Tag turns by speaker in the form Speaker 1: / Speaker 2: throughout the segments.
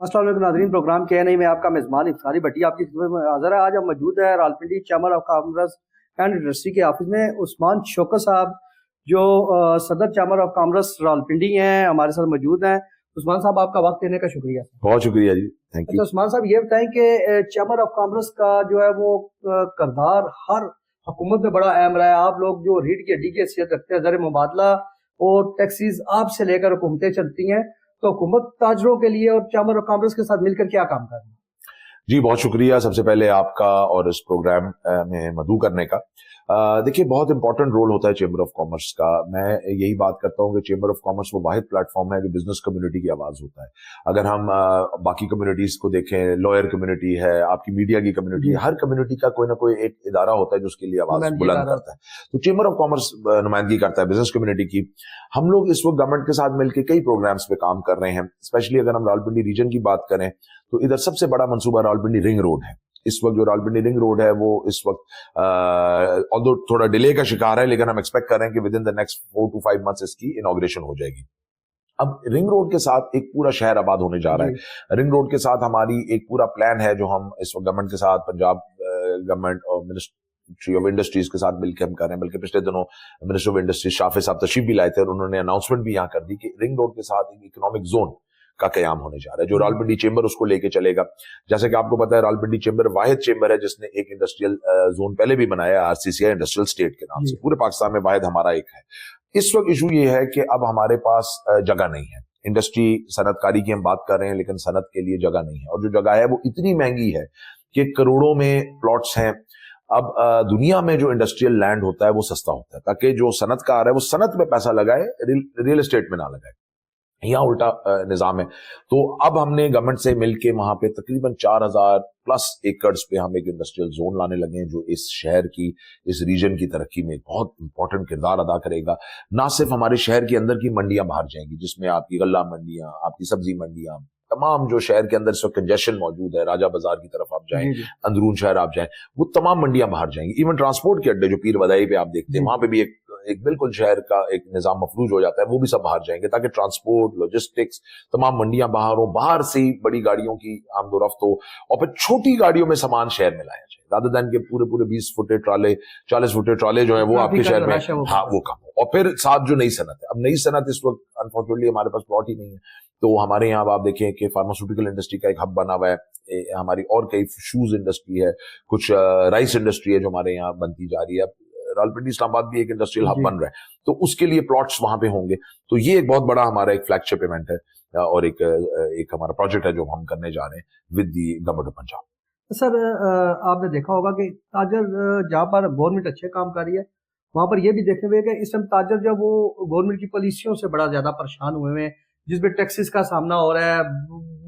Speaker 1: السلام علیکم ناظرین، پروگرام K&A میں آپ کا میزبان افطاری بھٹی آپ کی خدمت میں حاضر ہے۔ آج ہم موجود ہے Rawalpindi chamber of commerce and industry کے آفس میں۔ عثمان شوکت صاحب جو صدر چیمبر آف کامرس راولپنڈی ہیں ہمارے ساتھ موجود ہیں۔ عثمان صاحب آپ کا وقت دینے کا شکریہ۔
Speaker 2: بہت شکریہ جی، تھینک یو۔
Speaker 1: عثمان صاحب یہ بتائیں کہ چیمبر آف کامرس کا جو ہے وہ کردار ہر حکومت میں بڑا اہم رہا ہے۔ آپ لوگ جو ریڑھ کی ہڈی کی حیثیت رکھتے ہیں، زر مبادلہ اور ٹیکسیز آپ سے لے کر حکومتیں چلتی ہیں، تو حکومت تاجروں کے لیے اور چیمبر آف کامرس کے ساتھ مل کر کیا کام کر رہی ہے؟
Speaker 2: جی بہت شکریہ سب سے پہلے آپ کا اور اس پروگرام میں مدعو کرنے کا۔ دیکھیے بہت امپورٹنٹ رول ہوتا ہے چیمبر آف کامرس کا۔ میں یہی بات کرتا ہوں کہ چیمبر آف کامرس وہ واحد پلیٹ فارم ہے جو بزنس کمیونٹی کی آواز ہوتا ہے۔ اگر ہم باقی کمیونٹیز کو دیکھیں، لائر کمیونٹی ہے، آپ کی میڈیا کی کمیونٹی ہے، ہر کمیونٹی کا کوئی نہ کوئی ایک ادارہ ہوتا ہے جو اس کے لیے آواز بلند کرتا ہے۔ تو چیمبر آف کامرس نمائندگی کرتا ہے بزنس کمیونٹی کی۔ ہم لوگ اس وقت گورنمنٹ کے ساتھ مل کے کئی پروگرامز پہ کام کر رہے ہیں۔ اسپیشلی اگر ہم راولپنڈی ریجن کی بات کریں تو ادھر سب سے بڑا منصوبہ راولپنڈی رنگ روڈ ہے۔ اس وقت جو راولپنڈی رنگ روڈ ہے وہ اس وقت although تھوڑا ڈیلے کا شکار ہے، لیکن ہم ایکسپیکٹ کر رہے ہیں کہ with in the next 4 to 5 months اس کی انوگریشن ہو جائے گی۔ اب رنگ روڈ کے ساتھ ایک پورا شہر آباد ہونے جا رہا ہے۔ رنگ روڈ کے ساتھ ہماری ایک پورا پلان ہے جو ہم اس وقت گورنمنٹ کے ساتھ، پنجاب گورنمنٹ اور منسٹری آف انڈسٹریز کے ساتھ مل کے ہم کر رہے ہیں۔ بلکہ پچھلے دنوں منسٹر آف انڈسٹریز شافی صاحب تشریف بھی لائے تھے اور انہوں نے اناؤنسمنٹ بھی یہاں کر دی کہ رنگ روڈ کے ساتھ ایک اکنامک زون کا قیام ہونے جا رہا ہے جو راولپنڈی چیمبر اس کو لے کے چلے گا۔ جیسے کہ آپ کو پتا ہے راولپنڈی چیمبر واحد چیمبر ہے جس نے ایک انڈسٹریل زون پہلے بھی بنایا ہے، RCCI انڈسٹریل اسٹیٹ کے نام سے۔ پورے پاکستان میں واحد ہمارا ایک ہے۔ اس وقت ایشو یہ ہے کہ اب ہمارے پاس جگہ نہیں ہے۔ انڈسٹری صنعت کاری کی ہم بات کر رہے ہیں لیکن صنعت کے لیے جگہ نہیں ہے، اور جو جگہ ہے وہ اتنی مہنگی ہے کہ کروڑوں میں پلاٹس ہیں۔ اب دنیا میں جو انڈسٹریل لینڈ ہوتا ہے وہ سستا ہوتا ہے تاکہ جو صنعت کار ہے وہ صنعت میں پیسہ لگائے، ریل اسٹیٹ میں نہ لگائے۔ یہاں الٹا نظام ہے۔ تو اب ہم نے گورنمنٹ سے مل کے وہاں پہ تقریباً 4000+ ایکڑز پہ ہم ایک انڈسٹریل زون لانے لگے ہیں جو اس شہر کی، اس ریجن کی ترقی میں بہت امپورٹنٹ کردار ادا کرے گا۔ نہ صرف ہمارے شہر کے اندر کی منڈیاں باہر جائیں گی جس میں آپ کی غلہ منڈیاں، آپ کی سبزی منڈیاں، تمام جو شہر کے اندر اس وقت کنجیشن موجود ہے، راجہ بازار کی طرف آپ جائیں، اندرون شہر آپ جائیں، وہ تمام منڈیاں باہر جائیں گی۔ ایون ٹرانسپورٹ کے اڈے جو پیر بدائی پہ آپ دیکھتے ہیں وہاں پہ بھی ایک بالکل شہر کا ایک نظام مفلوج ہو جاتا ہے، وہ بھی سب باہر جائیں گے تاکہ ٹرانسپورٹ، لاجسٹکس، تمام منڈیاں باہر ہوں، باہر سے ہی بڑی گاڑیوں کی آمد و رفت ہو، اور پھر چھوٹی گاڑیوں میں سامان شہر میں لایا جائے رادر دین کے پورے 20 فٹے ٹرالے، 40 فٹے ٹرالے جو ہیں وہ آپ کے شہر میں وہ کم ہو۔ اور پھر ساتھ جو نئی صنعت ہے، اب نئی صنعت اس وقت انفارچونیٹلی ہمارے پاس پلاٹ ہی نہیں ہے، تو ہمارے یہاں آپ دیکھیں کہ فارماسیوٹیکل انڈسٹری کا ایک ہب بنا ہوا ہے، ہماری اور کئی شوز انڈسٹری ہے، کچھ رائس انڈسٹری ہے جو ہمارے یہاں بنتی جا رہی ہے۔ راولپنڈی اسلام آباد بھی ایک انڈسٹریل ہب بن رہا ہے، تو اس کے لیے پلاٹس وہاں پہ ہوں گے۔ تو یہ ایک بہت بڑا ہمارا ایک فلیگ شپ ایونٹ ہے اور ایک ہمارا پروجیکٹ ہے جو ہم کرنے جا رہے ہیں with the government of Punjab.
Speaker 1: Sir آپ نے دیکھا ہوگا کہ تاجر جہاں پر گورنمنٹ اچھے کام کر رہی ہے وہاں پر یہ بھی دیکھنے ہوئے کہ اس ٹائم تاجر جو وہ گورنمنٹ کی پالیسیوں سے بڑا زیادہ پریشان ہوئے ہیں، جس میں ٹیکسز کا سامنا ہو رہا ہے،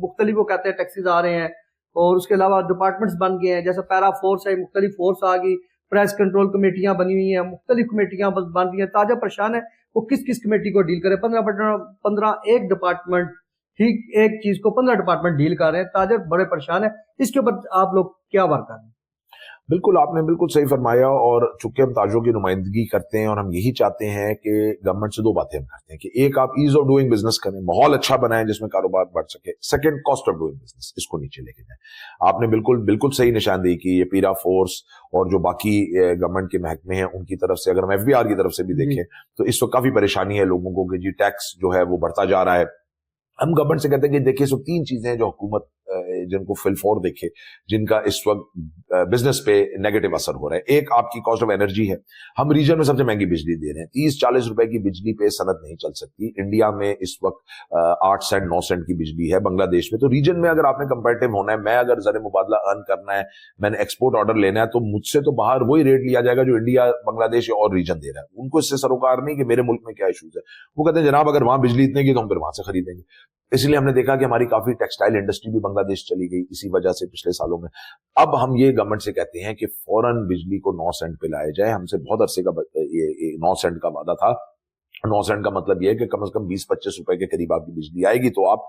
Speaker 1: مختلف وہ کہتے ہیں ٹیکسز آ رہے ہیں، اور اس کے علاوہ ڈپارٹمنٹس بن گئے ہیں، جیسے پیرا فورس ہے، مختلف فورس آ گئی، پریس کنٹرول کمیٹیاں بنی ہوئی ہیں، مختلف کمیٹیاں بن رہی ہیں۔ تاجر پریشان ہے وہ کس کمیٹی کو ڈیل کرے؟ 15 ایک ڈپارٹمنٹ، ٹھیک ایک چیز کو 15 ڈپارٹمنٹ ڈیل کر رہے ہیں، تاجر بڑے پریشان ہیں۔ اس کے اوپر آپ لوگ کیا ورک کر رہے ہیں؟
Speaker 2: بالکل آپ نے بالکل صحیح فرمایا، اور چونکہ ہم تاجروں کی نمائندگی کرتے ہیں اور ہم یہی چاہتے ہیں کہ گورنمنٹ سے 2 باتیں ہم کرتے ہیں کہ ایک آپ ایز آف ڈوئنگ بزنس کریں، ماحول اچھا بنائیں جس میں کاروبار بڑھ سکے۔ Second, cost of doing business, اس کو نیچے لے کے جائیں۔ آپ نے بالکل صحیح نشاندہی کی۔ یہ پیرا فورس اور جو باقی گورنمنٹ کے محکمے ہیں ان کی طرف سے، اگر ہم FBR کی طرف سے بھی دیکھیں تو اس وقت کافی پریشانی ہے لوگوں کو کہ جی ٹیکس جو ہے وہ بڑھتا جا رہا ہے۔ ہم گورنمنٹ سے کہتے ہیں کہ دیکھیے سو 3 چیزیں ہیں جو حکومت جن کو فل فور دیکھے، جن کا اس وقت بزنس پہ نیگیٹو اثر ہو رہا ہے۔ ایک آپ کی کاسٹ آف انرجی ہے، ہم ریجن میں سب سے مہنگی بجلی دے رہے ہیں، 30-40 روپے کی بجلی پہ صنعت نہیں چل سکتی۔ انڈیا میں اس وقت 8 سینٹ 9 سینٹ کی بجلی ہے، بنگلہ دیش میں۔ تو ریجن میں اگر آپ نے کمپیٹیو ہونا ہے، میں اگر زر مبادلہ ارن کرنا ہے، میں نے ایکسپورٹ آرڈر لینا ہے، تو مجھ سے تو باہر وہی ریٹ لیا جائے گا جو انڈیا، بنگلہ دیش اور ریجن دے رہا ہے۔ ان کو اس سے سروکار نہیں کہ میرے ملک میں کیا ایشوز ہے، وہ کہتے ہیں جناب اگر وہاں بجلی اتنے کی تو ہم پھر وہاں سے خریدیں گے۔ اس لیے ہم نے دیکھا کہ ہماری کافی ٹیکسٹائل انڈسٹری بھی بنگلہ دیش چلی گئی اسی وجہ سے پچھلے سالوں میں۔ اب ہم یہ گورنمنٹ سے کہتے ہیں کہ فوراً بجلی کو 9 سینٹ پہ لایا جائے۔ ہم سے بہت عرصے کا یہ 9 سینٹ کا وعدہ تھا، 9 सेंट का मतलब ये है कि कम से कम 20-25 रुपए के करीब आपकी बिजली आएगी तो आप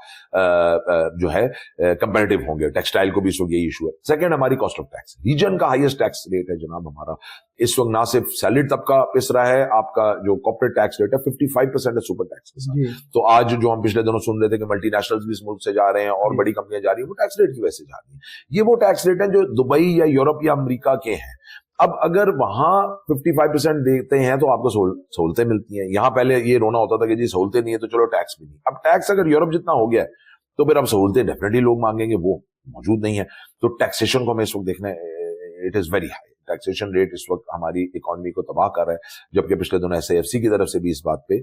Speaker 2: जो है कंपेरेटिव होंगे। टेक्सटाइल को भी इस वक्त यही इशू है। सेकंड, हमारी कॉस्ट ऑफ टैक्स, रीजन का हाईएस्ट टैक्स रेट है जनाब हमारा इस वक्त। ना सिर्फ सैलरी तबका पिस रहा है, आपका जो कॉर्पोरेट टैक्स रेट है 55% है सुपर टैक्स के साथ। तो आज जो हम पिछले दिनों सुन रहे थे कि मल्टीनेशनल्स भी इस मुल्क से जा रहे हैं और बड़ी कंपनियां जा रही है, वो टैक्स रेट की वजह से जा रही है। ये वो टैक्स रेट है जो दुबई या यूरोप या अमेरिका के हैं। अब अगर वहां 55% देते हैं तो आपको सहूलतें मिलती हैं। यहां पहले ये रोना होता था कि जी सहूलतें नहीं है तो चलो टैक्स भी नहीं। अब टैक्स अगर यूरोप जितना हो गया है तो फिर अब सहूलतें डेफिनेटली लोग मांगेंगे, वो मौजूद नहीं है। तो टैक्सेशन को हमें इस वक्त देखना है, it is very high. Taxation rate इस वक्त हमारी इकोनॉमी को तबाह कर रहा है, जबकि पिछले दिनों SAFC की तरफ से भी इस बात पे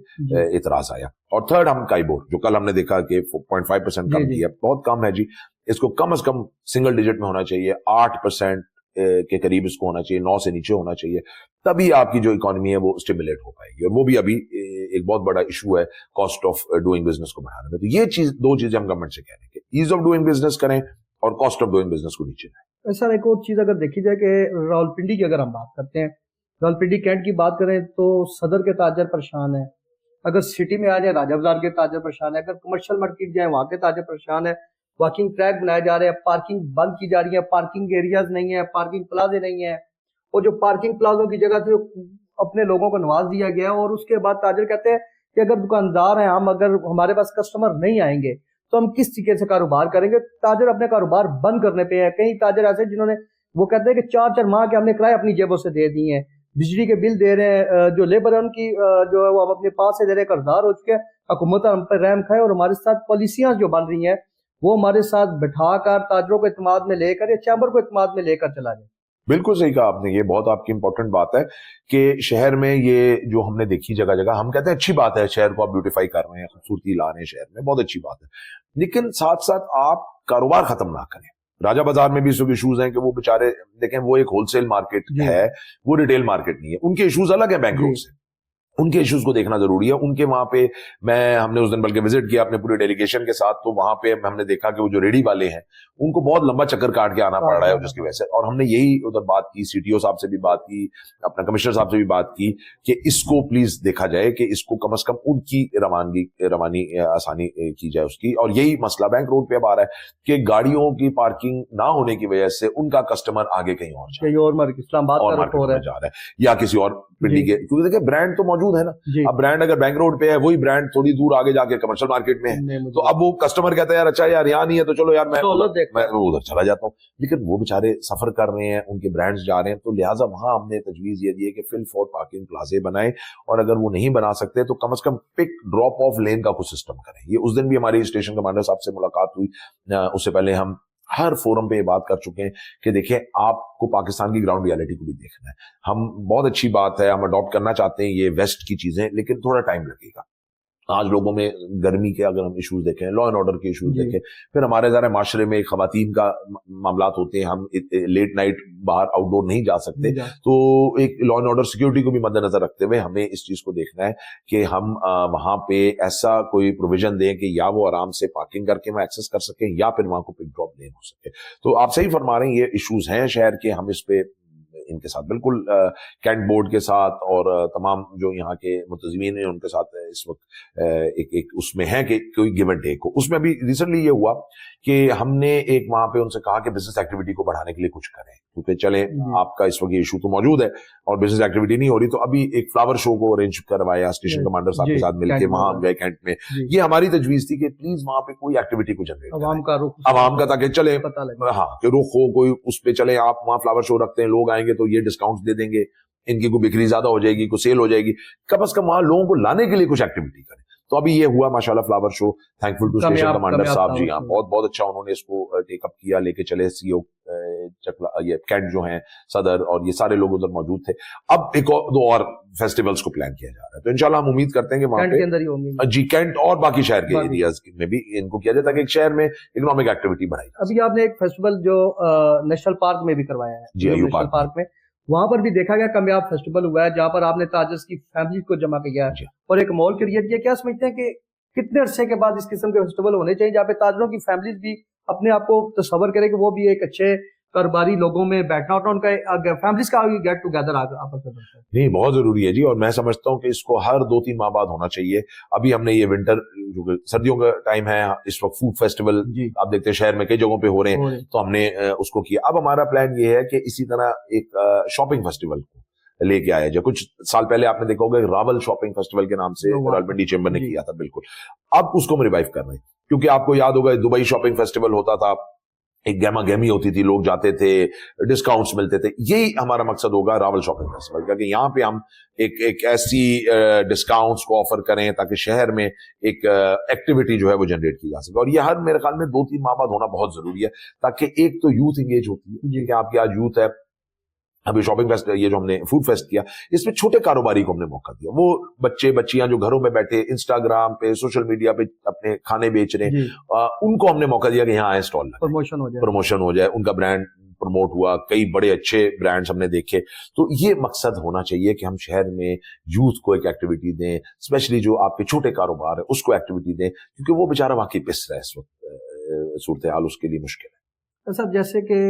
Speaker 2: इतराज आया। और थर्ड, हम काइबोर जो कल हमने देखा कि 0.5% कम किया, बहुत कम है जी। इसको कम से कम सिंगल डिजिट में होना चाहिए, 8% के करीब इसको होना चाहिए, 9 से नीचे होना चाहिए, तभी आपकी जो इकोनॉमी है वो स्टिमुलेट हो पाएगी। और वो भी अभी एक बहुत बड़ा इशू है कॉस्ट ऑफ डूइंग बिजनेस को बढ़ाने में। तो ये दो चीजें हम गवर्नमेंट से कह रहे हैं कि ईज ऑफ डूइंग बिजनेस करें और कॉस्ट ऑफ डूइंग बिजनेस को नीचे लाएं।
Speaker 1: सर एक और चीज अगर देखी जाए कि रावलपिंडी की अगर हम बात करते हैं, रावलपिंडी कैंट की बात करें तो सदर के ताजर परेशान है। अगर सिटी में आ जाए राजा बाजार के ताजर परेशान है। अगर कमर्शियल मार्केट जाए वहां के ताजर परेशान है। वॉकिंग ट्रैक बनाए जा रहे हैं, पार्किंग बंद की जा रही है, पार्किंग एरियाज नहीं है, पार्किंग प्लाजे नहीं है। और जो पार्किंग प्लाजों की जगह से अपने लोगों को नवाज दिया गया। और उसके बाद ताजर कहते हैं कि अगर दुकानदार हैं हम, अगर हमारे पास कस्टमर नहीं आएंगे तो हम किस तरीके से कारोबार करेंगे। ताजर अपने कारोबार बंद करने पे है। कई ताजर ऐसे जिन्होंने वो कहते हैं कि 4-4 माह के हमने किराए अपनी जेबों से दे दिए हैं, बिजली के बिल दे रहे हैं, जो लेबर है उनकी जो है वो अपने पास से दे रहे हैं, कर्जदार हो चुके हैं। हुकूमत हम पर रहम खाए और हमारे साथ पॉलिसियां जो बन रही हैं वो हमारे साथ बिठाकर ताजरों को इत्मीनान में लेकर या चैम्बर को इत्मीनान में लेकर चला जाए।
Speaker 2: बिल्कुल सही कहा आपने, ये बहुत आपकी इंपॉर्टेंट बात है कि शहर में ये जो हमने देखी जगह जगह, हम कहते हैं अच्छी बात है शहर को आप ब्यूटीफाई कर रहे हैं, खूबसूरती ला रहे हैं शहर में, बहुत अच्छी बात है, लेकिन साथ साथ आप कारोबार खत्म ना करें। राजा बाजार में भी इस इशूज हैं कि वो बेचारे देखें, वो एक होलसेल मार्केट है, वो रिटेल मार्केट नहीं है, उनके इशूज अलग है बैंक रोड से, उनके इश्यूज को देखना जरूरी है। उनके वहां पे हमने उस दिन बल्कि विजिट किया अपने पूरे डेलीगेशन के साथ, तो वहां पे हमने देखा कि वो जो रेडी वाले हैं उनको बहुत लंबा चक्कर काट के आना पड़ रहा है जिसकी वजह से। और हमने यही उधर बात की, CTO साहब से भी बात की, अपना कमिश्नर साहब से भी बात की कि इसको प्लीज देखा जाए कि इसको कम से कम उनकी रवानी आसानी की जाए उसकी। और यही मसला बैंक रोड पे अब आ रहा है कि गाड़ियों की पार्किंग ना होने की वजह से उनका कस्टमर आगे कहीं और
Speaker 1: इस्लामाबाद
Speaker 2: जा रहा है या किसी और पिंडी के, क्योंकि देखिए ब्रांड तो मौजूद है ना। अब ब्रांड अगर बैंक रोड पे है, वही ब्रांड थोड़ी दूर आगे जाके कमर्शियल मार्केट में है, तो अब वो कस्टमर कहता है यार अच्छा यार यहाँ नहीं है तो चलो यार मैं उधर चला जाता हूँ। लेकिन वो बेचारे सफर कर रहे हैं, उनके ब्रांड्स जा रहे हैं, तो लिहाजा वहां हमने तजवीज ये दी है कि फिल फॉर पार्किंग प्लाजे बनाए, और अगर वो नहीं बना सकते तो कम से कम पिक ड्रॉप ऑफ लेन का कुछ सिस्टम करें। ये उस दिन भी हमारी स्टेशन कमांडर साहब से मुलाकात हुई, उससे पहले हम हर फोरम पे ये बात कर चुके हैं कि देखिए आपको पाकिस्तान की ग्राउंड रियलिटी को भी देखना है। हम बहुत अच्छी बात है, हम अडॉप्ट करना चाहते हैं ये वेस्ट की चीजें, लेकिन थोड़ा टाइम लगेगा। आज लोगों में गर्मी के अगर हम इश्यूज देखें, लॉ एंड ऑर्डर के इश्यूज देखें, फिर हमारे ज़रा माशरे में खवातीन का मामलात होते हैं, हम लेट नाइट बाहर आउटडोर नहीं जा सकते, तो एक लॉ एंड ऑर्डर सिक्योरिटी को भी मद्देनजर रखते हुए हमें इस चीज को देखना है कि हम वहां पे ऐसा कोई प्रोविजन दें कि या वो आराम से पार्किंग करके वहां एक्सेस कर सके या फिर वहां को पिक ड्रॉप लेन हो सके। तो आप सही फरमा रहे हैं, ये इश्यूज हैं शहर के, हम इस पे इनके साथ बिल्कुल कैंट बोर्ड के साथ और तमाम जो यहाँ के मुतज़मीन हैं उनके साथ इस वक्त एक उसमें है कि कोई गिव एंड टेक हो। उसमें अभी रिसेंटली ये हुआ कि हमने एक वहां पे उनसे कहा कि बिजनेस एक्टिविटी को बढ़ाने के लिए कुछ करें, क्योंकि चले आपका इस वक्त ये इशू तो मौजूद है और बिजनेस एक्टिविटी नहीं हो रही, तो अभी एक फ्लावर शो को अरेंज करवाया स्टेशन कमांडर साहब के साथ मिलकर, वहां गए कैंट में। ये हमारी तजवीज थी कि प्लीज वहां पे कोई एक्टिविटी को जनरेट आवाम का, ताकि चले हाँ कि रुख हो कोई उस पे चले, आप वहां फ्लावर शो रखते हैं, लोग आएंगे तो ये डिस्काउंट दे देंगे, इनकी कोई बिक्री ज्यादा हो जाएगी, कोई सेल हो जाएगी, कम से कम वहां लोगों को लाने के लिए कुछ एक्टिविटी करें। तो अभी ये हुआ माशाल्लाह flower show, thankful to station commander साहब जी, हाँ बहुत बहुत अच्छा उन्होंने इसको टेकअप किया, लेके चले सीओ चकला ये कैंट जो हैं सदर और ये सारे लोग उधर मौजूद थे। अब एक और दो और फेस्टिवल्स को प्लान किया जा रहा है, तो इंशाल्लाह हम उम्मीद करते हैं कि वहां पे जी कैंट और बाकी शहर के एरियाज में भी इनको किया जाए ताकि एक शहर में इकोनॉमिक एक्टिविटी बढ़ाई।
Speaker 1: अभी आपने एक फेस्टिवल जो नेशनल पार्क में भी करवाया है,
Speaker 2: जी
Speaker 1: नेशनल पार्क में, वहां पर भी देखा गया कामयाब फेस्टिवल हुआ है, जहां पर आपने ताजर्स की फैमिली को जमा किया है और एक मॉल क्रिएट किया। क्या समझते हैं कि कितने अरसे के बाद इस किस्म के फेस्टिवल होने चाहिए जहाँ पे ताजरों की फैमिलीज भी अपने आप को तस्वर करें कि वो भी एक अच्छे कारोबारी लोगों में बैठना उठना, उनका फैमिलीज का गेट टुगेदर आपस में बनता है?
Speaker 2: नहीं, बहुत जरूरी है जी, और मैं समझता हूँ कि इसको हर 2-3 माह बाद होना चाहिए। अभी हमने ये विंटर, जो कि सर्दियों का टाइम है, इस वक्त फूड फेस्टिवल आप देखते हैं शहर में कई जगहों पे हो रहे हैं, तो हमने उसको किया। अब हमारा प्लान ये है कि इसी तरह एक शॉपिंग फेस्टिवल को लेके आया जाए। कुछ साल पहले आपने देखा होगा रावल शॉपिंग फेस्टिवल के नाम से रावलपिंडी चेंबर ने किया था, बिल्कुल। अब उसको हम रिवाइव कर रहे हैं, क्योंकि आपको याद होगा दुबई शॉपिंग फेस्टिवल होता था, एक गहमा गहमी होती थी, लोग जाते थे, डिस्काउंट्स मिलते थे। यही हमारा मकसद होगा रावल शॉपिंग फेस्टिवल का, कि यहाँ पे हम एक ऐसी डिस्काउंट्स को ऑफर करें ताकि शहर में एक एक्टिविटी जो है वो जनरेट की जा सके। और ये हर मेरे ख्याल में 2-3 माह बाद होना बहुत जरूरी है, ताकि एक तो यूथ इंगेज होती है, कि आपकी आज यूथ है। अभी शॉपिंग फेस्ट, ये जो हमने फूड फेस्ट किया, इसमें छोटे कारोबारी को हमने मौका दिया। वो बच्चे बच्चियां जो घरों में बैठे इंस्टाग्राम पे, सोशल मीडिया पे अपने खाने बेच रहे हैं, उनको हमने मौका दिया कि यहाँ आए, स्टॉल लगाएं, प्रमोशन हो जाए, उनका ब्रांड प्रमोट हुआ। कई बड़े अच्छे ब्रांड्स हमने देखे। तो ये मकसद होना चाहिए कि हम शहर में यूथ को एक एक्टिविटी दें, स्पेशली जो आपके छोटे कारोबार है उसको एक्टिविटी दें, क्योंकि वो बेचारा वाकई पिस रहा है इस वक्त, सूरत हाल उसके लिए मुश्किल है।
Speaker 1: सर, जैसे कि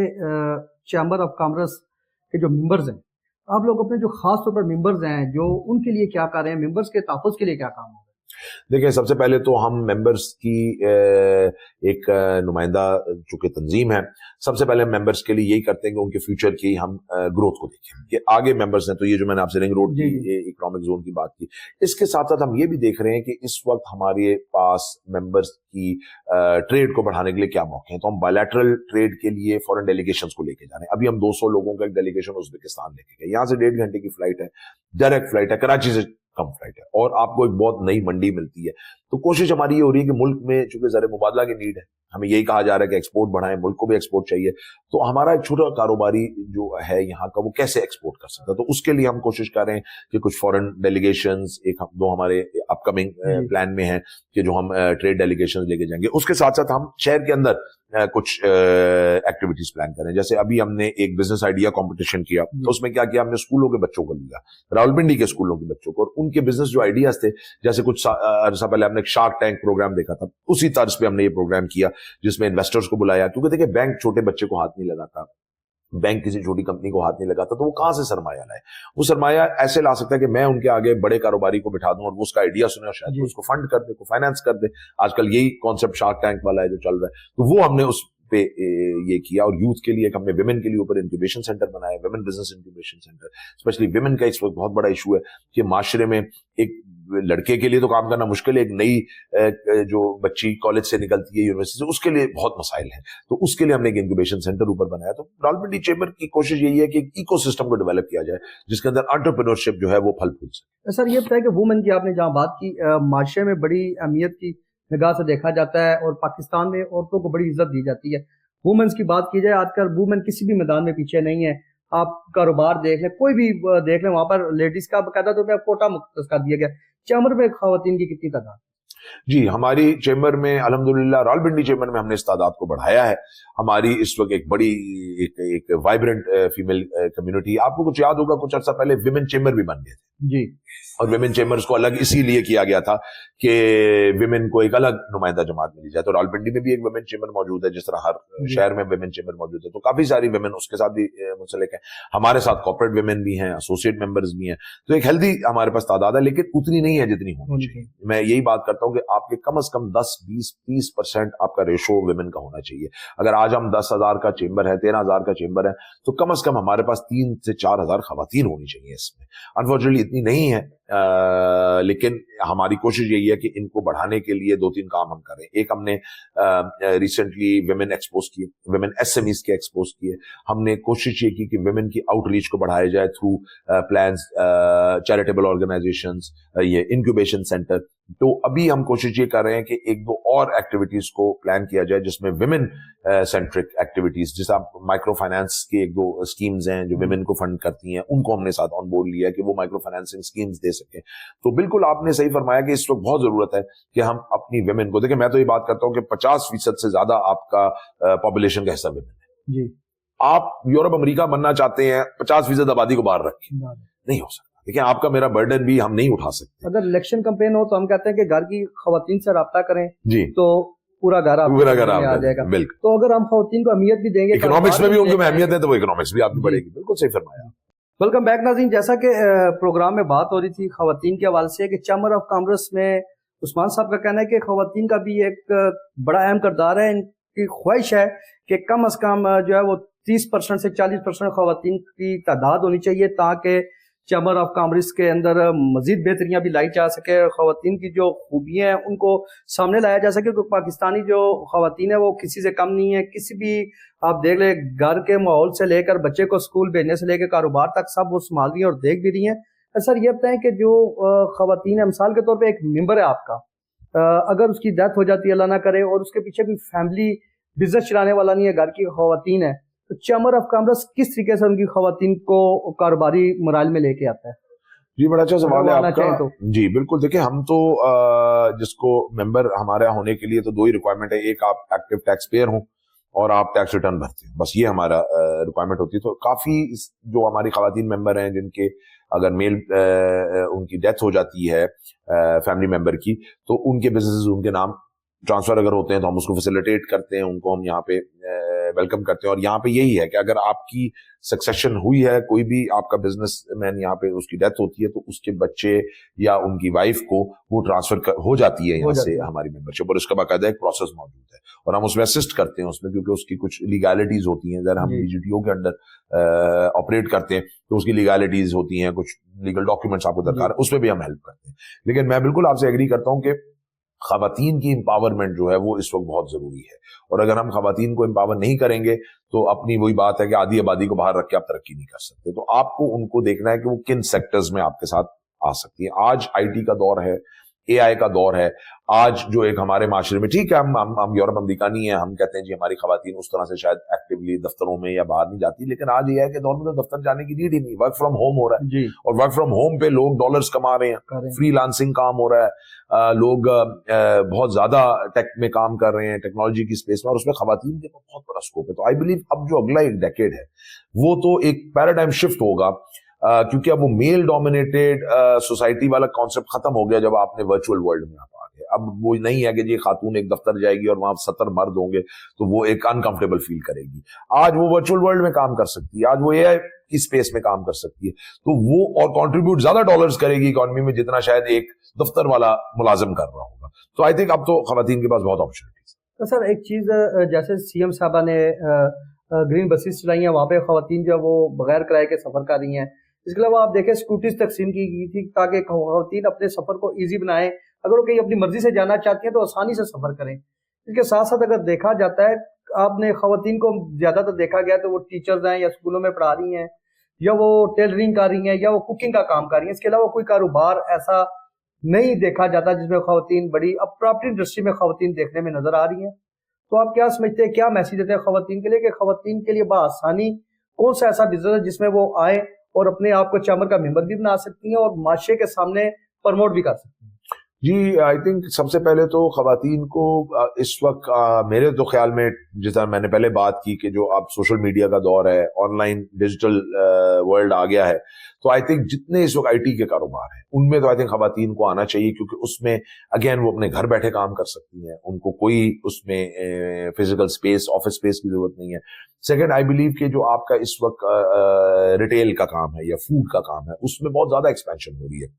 Speaker 1: चैम्बर ऑफ कॉमर्स के जो मेंबर्स हैं, आप लोग अपने जो खास तौर पर मेंबर्स हैं, जो उनके लिए क्या कर रहे हैं, मेंबर्स के तहफ़्फ़ुज़ के लिए क्या काम हो रहा है?
Speaker 2: देखिए, सबसे पहले तो हम मेंबर्स की एक नुमाइंदा चूंकि तंजीम है, सबसे पहले मेंबर्स के लिए यही करते हैं कि उनके फ्यूचर की हम ग्रोथ को देखें कि आगे मेंबर्स हैं। तो ये जो मैंने आपसे रिंग रोड की इकोनॉमिक जोन की बात की, इसके साथ साथ हम ये भी देख रहे हैं कि इस वक्त हमारे पास मेंबर्स की ट्रेड को बढ़ाने के लिए क्या मौके हैं। तो हम बायलैटरल ट्रेड के लिए फॉरेन डेलीगेशंस को लेके जा रहे हैं। अभी हम 200 लोगों का एक डेलीगेशन उज्बेकिस्तान लेके गए। यहाँ से 1.5 घंटे की फ्लाइट है, डायरेक्ट फ्लाइट है, कराची से कम फ्लाइट है, और आपको एक बहुत नई मंडी मिलती है। तो कोशिश हमारी ये हो रही है कि मुल्क में चूंकि ज़र मुबादला की नीड है, हमें यही कहा जा रहा है कि एक्सपोर्ट बढ़ाएं, मुल्क को भी एक्सपोर्ट चाहिए। तो हमारा एक छोटा कारोबारी जो है यहाँ का, वो कैसे एक्सपोर्ट कर सकता है, तो उसके लिए हम कोशिश कर रहे हैं कि कुछ फॉरेन डेलीगेशंस, दो हमारे अपकमिंग प्लान में है कि जो हम ट्रेड डेलीगेशंस लेके जाएंगे। उसके साथ साथ हम शहर के अंदर कुछ एक्टिविटीज प्लान करें। जैसे अभी हमने एक बिजनेस आइडिया कंपटीशन किया, तो उसमें क्या किया, हमने स्कूलों के बच्चों को लिया, रावलपिंडी के स्कूलों के बच्चों को, और उनके बिजनेस जो आइडियाज थे, जैसे कुछ अर्सा पहले हमने एक शार्क टैंक प्रोग्राम देखा था, उसी तर्ज पे हमने ये प्रोग्राम किया जिसमें इन्वेस्टर्स को बुलाया। क्योंकि देखिए, बैंक छोटे बच्चे को हाथ नहीं लगाता, बैंक किसी छोटी कंपनी को हाथ नहीं लगाता, तो वो कहां से सरमाया लाए? वो सरमाया ऐसे ला सकता है कि मैं उनके आगे बड़े कारोबारी को बिठा दूं और वो उसका आइडिया सुने और शायद उसको फंड कर दे, को फाइनेंस कर दे। आजकल यही कॉन्सेप्ट शार्क टैंक वाला है जो चल रहा है। तो वो हमने उस पे ये किया। और यूथ के लिए हमने विमेन के लिए ऊपर इंक्यूबेशन सेंटर बनाया, women business incubation centre. Specially women का इस वक्त बहुत बड़ा इशू है कि माशरे में एक लड़के के लिए तो काम करना मुश्किल है, एक नई जो बच्ची कॉलेज से निकलती है, यूनिवर्सिटी से, उसके लिए बहुत मसाइल हैं। तो उसके लिए हमने एक इंक्यूबेशन सेंटर ऊपर बनाया। तो रावलपिंडी चेंबर की कोशिश यही है कि एक इकोसिस्टम को डेवलप किया जाए जिसके अंदर एंटरप्रेन्योरशिप जो है वो फल फूल सके।
Speaker 1: सर, ये बताया कि वुमेन की आपने जहाँ बात की, माशरे में बड़ी अहमियत की निगाह से देखा जाता है और पाकिस्तान में औरतों को बड़ी इज्जत दी जाती है। वुमेन्स की बात की जाए, आजकल वुमेन किसी भी मैदान में पीछे नहीं है। आप कारोबार देख लें, कोई भी देख लें, वहां पर लेडीज का बकायदा तौर पर कोटा मुख्तस कर दिया गया। चैम्बर में खवातीन की कितनी तादाद?
Speaker 2: जी, हमारी चेंबर में अल्हम्दुलिल्लाह, रावलपिंडी चेंबर में हमने इस तादाद को बढ़ाया है। हमारी इस वक्त एक बड़ी एक वाइब्रेंट फीमेल कम्युनिटी। आपको कुछ याद होगा, कुछ अर्सा पहले विमेन चेंबर भी बन गए थे
Speaker 1: जी,
Speaker 2: और विमेन चेंबर्स को अलग इसीलिए किया गया था कि विमेन को एक अलग नुमाइंदा जमात मिली जाए। तो रावलपिंडी में भी एक विमेन चेंबर मौजूद है, जिस तरह हर शहर में विमेन चेंबर मौजूद है। तो काफी सारी विमेन उसके साथ भी मुंसलिक है। हमारे साथ कॉर्पोरेट विमेन भी हैं, एसोसिएट मेंबर्स भी हैं। तो एक हेल्दी हमारे पास तादाद है, लेकिन उतनी नहीं है जितनी होनी चाहिए। मैं यही बात करता हूँ कि आपके कम से कम 10, 20, 30% आपका रेशो विमेन का होना चाहिए। अगर आज हम 10,000 का चेंबर है, 13,000 का चेंबर है, तो कम से कम हमारे पास 3 से 4,000 खवातीन होनी चाहिए इसमें। अनफॉर्चुनेटली इतनी नहीं है, लेकिन हमारी कोशिश यही है कि इनको बढ़ाने के लिए 2-3 काम हम करें। एक, हमने रिसेंटली विमेन एक्सपोज किए, विमेन एसएमईज के एक्सपोज किए। हमने कोशिश ये की कि विमेन की आउटरीच को बढ़ाया जाए थ्रू प्लान्स, चैरिटेबल ऑर्गेनाइजेशंस, ये इंक्यूबेशन सेंटर। तो अभी हम कोशिश ये कर रहे हैं कि 1-2 और एक्टिविटीज को प्लान किया जाए जिसमें विमेन सेंट्रिक एक्टिविटीज, जैसे आप माइक्रो फाइनेंस की 1-2 स्कीम्स हैं जो विमेन को फंड करती हैं, उनको हमने साथ ऑन बोर्ड लिया कि वो माइक्रो फाइनेंसिंग स्कीम्स दे सके। तो बिल्कुल आपने सही फरमाया कि इस वक्त बहुत जरूरत है कि हम अपनी विमेन को देखें। मैं तो ये बात करता हूं कि 50% से ज्यादा आपका पॉपुलेशन का हिस्सा विमेन है जी। आप यूरोप अमेरिका बनना चाहते हैं, 50% आबादी को बाहर रखें, नहीं हो सकता। देखिए, आपका मेरा बर्डन भी हम नहीं उठा सकते।
Speaker 1: अगर इलेक्शन कैंपेन हो तो हम कहते हैं कि घर की खवातीन से राब्ता करें
Speaker 2: जी,
Speaker 1: तो पूरा घर आपके
Speaker 2: पूरा घर
Speaker 1: में आ
Speaker 2: आपका
Speaker 1: जाएगा।
Speaker 2: बिल्कुल।
Speaker 1: तो अगर हम खवातीन को अहमियत भी देंगे,
Speaker 2: इकोनॉमिक्स में भी उनको
Speaker 1: देंगे,
Speaker 2: अहमियत है तो वो इकोनॉमिक्स भी आपकी
Speaker 1: जी।
Speaker 2: बढ़ेगी। बिल्कुल सही फरमाया।
Speaker 1: वेलकम बैक नाज़रीन, जैसा कि प्रोग्राम में बात हो रही थी खवातीन के हवाले से कि चैम्बर ऑफ कॉमर्स में उस्मान साहब का कहना है कि खवातीन का भी एक बड़ा अहम किरदार है। इनकी ख्वाहिश है कि कम अज कम जो है वो 30% से 40% खवातीन की तादाद होनी चाहिए, ताकि चैम्बर ऑफ कॉमर्स के अंदर मजीद बेहतरियाँ भी लाई जा सके, खवातीन की जो खूबियाँ हैं उनको सामने लाया जा सके। क्योंकि पाकिस्तानी जो खवातीन है वो किसी से कम नहीं है। किसी भी आप देख ले, घर के माहौल से लेकर बच्चे को स्कूल भेजने से लेकर कारोबार तक सब वो संभाल रही हैं और देख भी रही हैं। सर ये बताएं कि जो खवातीन है, मिसाल के तौर पे एक मेंबर है आपका, अगर उसकी डेथ हो जाती है अल्लाह ना करे और उसके पीछे भी फैमिली बिजनेस चलाने वाला नहीं है, घर की खवातीन है, तो चैम्बर ऑफ कॉमर्स किस तरीके से उनकी खवातीन को कारोबारी मराइल में लेके आता है?
Speaker 2: जी बड़ा अच्छा सवाल है आपका।
Speaker 1: तो।
Speaker 2: जी बिल्कुल, देखिए हम तो जिसको मेंबर हमारे होने के लिए तो दो ही रिक्वायरमेंट है, एक आप एक्टिव टैक्स पेयर हो और आप टैक्स रिटर्न भरते हैं, बस ये हमारा रिक्वायरमेंट होती है। तो काफी जो हमारी खवातीन मेंबर हैं जिनके अगर मेल उनकी डेथ हो जाती है फैमिली मेंबर की, तो उनके बिजनेस उनके नाम ट्रांसफर अगर होते हैं तो हम उसको फैसिलिटेट करते हैं, उनको हम यहाँ पे वेलकम करते हैं। और यहाँ पे यही है कि अगर आपकी सक्सेशन हुई है, कोई भी आपका बिजनेसमैन यहाँ पे उसकी डेथ होती है, तो उसके बच्चे या उनकी वाइफ को वो ट्रांसफर हो जाती है यहाँ से हमारी मेंबरशिप, और इसका बाकायदा एक प्रोसेस मौजूद है और हम उसमें असिस्ट करते हैं उसमें, क्योंकि उसकी कुछ लीगैलिटीज होती हैं। अगर हम बीजीटीओ के अंडर ऑपरेट करते हैं तो उसकी लीगैलिटीज होती हैं, कुछ लीगल डॉक्यूमेंट्स आपको दरकार है, उसमें भी हम हेल्प करते हैं। लेकिन मैं बिल्कुल आपसे एग्री करता हूँ कि खवातीन की एम्पावरमेंट जो है वो इस वक्त बहुत जरूरी है, और अगर हम खवातीन को एम्पावर नहीं करेंगे तो अपनी वही बात है कि आधी आबादी को बाहर रख के आप तरक्की नहीं कर सकते। तो आपको उनको देखना है कि वो किन सेक्टर्स में आपके साथ आ सकती है। आज आईटी का दौर है, एआई का दौर है। आज जो एक हमारे माशरे में, ठीक है हम यूरोप अमेरिका नहीं है, हम कहते हैं जी हमारी खवातीन उस तरह से शायद एक्टिवली दफ्तरों में या बाहर नहीं जाती, लेकिन आज ये है कि दौर में तो दफ्तर जाने की नीड ही नहीं, वर्क फ्रॉम होम हो रहा है
Speaker 1: जी।
Speaker 2: और वर्क फ्रॉम होम पे लोग डॉलर्स कमा रहे हैं, फ्रीलांसिंग काम हो रहा है, लोग बहुत ज्यादा टेक में काम कर रहे हैं, टेक्नोलॉजी की स्पेस में, और उसमें खवातीन के बहुत बड़ा स्कोप है। तो आई बिलीव अब जो अगला एक डेकेड है वो तो एक पैराडाइम शिफ्ट होगा, क्योंकि अब वो मेल डोमिनेटेड सोसाइटी वाला कॉन्सेप्ट खत्म हो गया जब आपने वर्चुअल वर्ल्ड में आप आ गए। अब वो नहीं है कि जी खातून एक दफ्तर जाएगी और वहां 70 मर्द होंगे तो वो एक अनकंफर्टेबल फील करेगी। आज वो वर्चुअल वर्ल्ड में काम कर सकती है, आज वो एआई की स्पेस में काम कर सकती है, तो वो और कंट्रीब्यूट ज्यादा डॉलर्स करेगी इकोनॉमी में जितना शायद एक दफ्तर वाला मुलाजिम कर रहा होगा। तो आई थिंक अब तो खवातीन के पास बहुत अपॉर्चुनिटीज।
Speaker 1: तो सर एक चीज, जैसे सीएम साहबा ने ग्रीन बसेस चलाई हैं, वहां पे खवातीन जो वो बगैर किराए के सफर कर रही हैं। इसके अलावा आप देखें स्कूटीज तकसीम की गई थी ताकि खवातीन अपने सफर को ईजी बनाएं, अगर वो कहीं अपनी मर्जी से जाना चाहती हैं तो आसानी से सफर करें। इसके साथ साथ अगर देखा जाता है, आपने खवातीन को ज्यादातर देखा गया तो वो टीचर्स हैं या स्कूलों में पढ़ा रही हैं, या वो टेलरिंग कर रही हैं, या वो कुकिंग का काम कर रही हैं। इसके अलावा कोई कारोबार ऐसा नहीं देखा जाता जिसमें खवातीन बड़ी, अब प्रॉपर्टी इंडस्ट्री में खवातीन देखने में नजर आ रही हैं। तो आप क्या समझते हैं, क्या मैसेज देते हैं खवातीन के लिए कि खवातीन के लिए बआसानी कौन सा ऐसा बिजनेस है जिसमें वो आए और अपने आप को चैम्बर का मेंबर भी बना सकती हैं और माशरे के सामने प्रमोट भी कर सकती हैं?
Speaker 2: जी आई थिंक सबसे पहले तो खवातीन को इस वक्त मेरे तो ख्याल में, जैसा मैंने पहले बात की कि जो अब सोशल मीडिया का दौर है, ऑनलाइन डिजिटल वर्ल्ड आ गया है, तो आई थिंक जितने इस वक्त आईटी के कारोबार हैं उनमें तो आई थिंक खवातीन को आना चाहिए, क्योंकि उसमें अगेन वो अपने घर बैठे काम कर सकती हैं, उनको कोई उसमें फिजिकल स्पेस, ऑफिस स्पेस की जरूरत नहीं है। सेकेंड, आई बिलीव कि जो आपका इस वक्त रिटेल का काम है या फूड का काम है उसमें बहुत ज्यादा एक्सपेंशन हो रही है।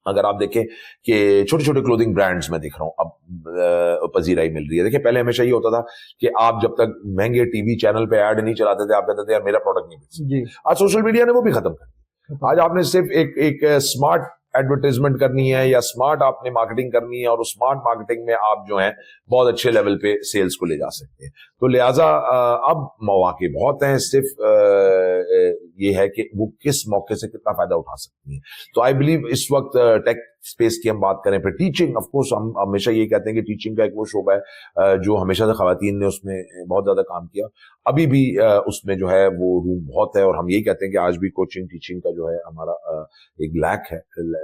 Speaker 2: अगर आप देखें कि छोटे छोटे क्लोथिंग ब्रांड्स में दिख रहा हूं अब पजीराई मिल रही है। देखिए पहले हमेशा ये होता था कि आप जब तक महंगे टीवी चैनल पे ऐड नहीं चलाते थे आप कहते थे यार मेरा प्रोडक्ट नहीं बिक सकता। आज सोशल मीडिया ने वो भी खत्म कर दिया। आज आपने सिर्फ एक स्मार्ट एडवर्टाइजमेंट करनी है या स्मार्ट आपने मार्केटिंग करनी है, और उस स्मार्ट मार्केटिंग में आप जो है बहुत अच्छे लेवल पे सेल्स को ले जा सकते हैं। तो लिहाजा अब मौके बहुत हैं, सिर्फ ये है कि वो किस मौके से कितना फायदा उठा सकती है। तो आई बिलीव इस वक्त टेक स्पेस की हम बात करें, फिर टीचिंग, ऑफ कोर्स हम हमेशा ये कहते हैं कि टीचिंग का एक वो शोबा है जो हमेशा से खवातीन ने उसमें बहुत ज्यादा काम किया, अभी भी उसमें जो है वो रूम बहुत है, और हम यही कहते हैं कि आज भी कोचिंग टीचिंग का जो है हमारा एक लैक है,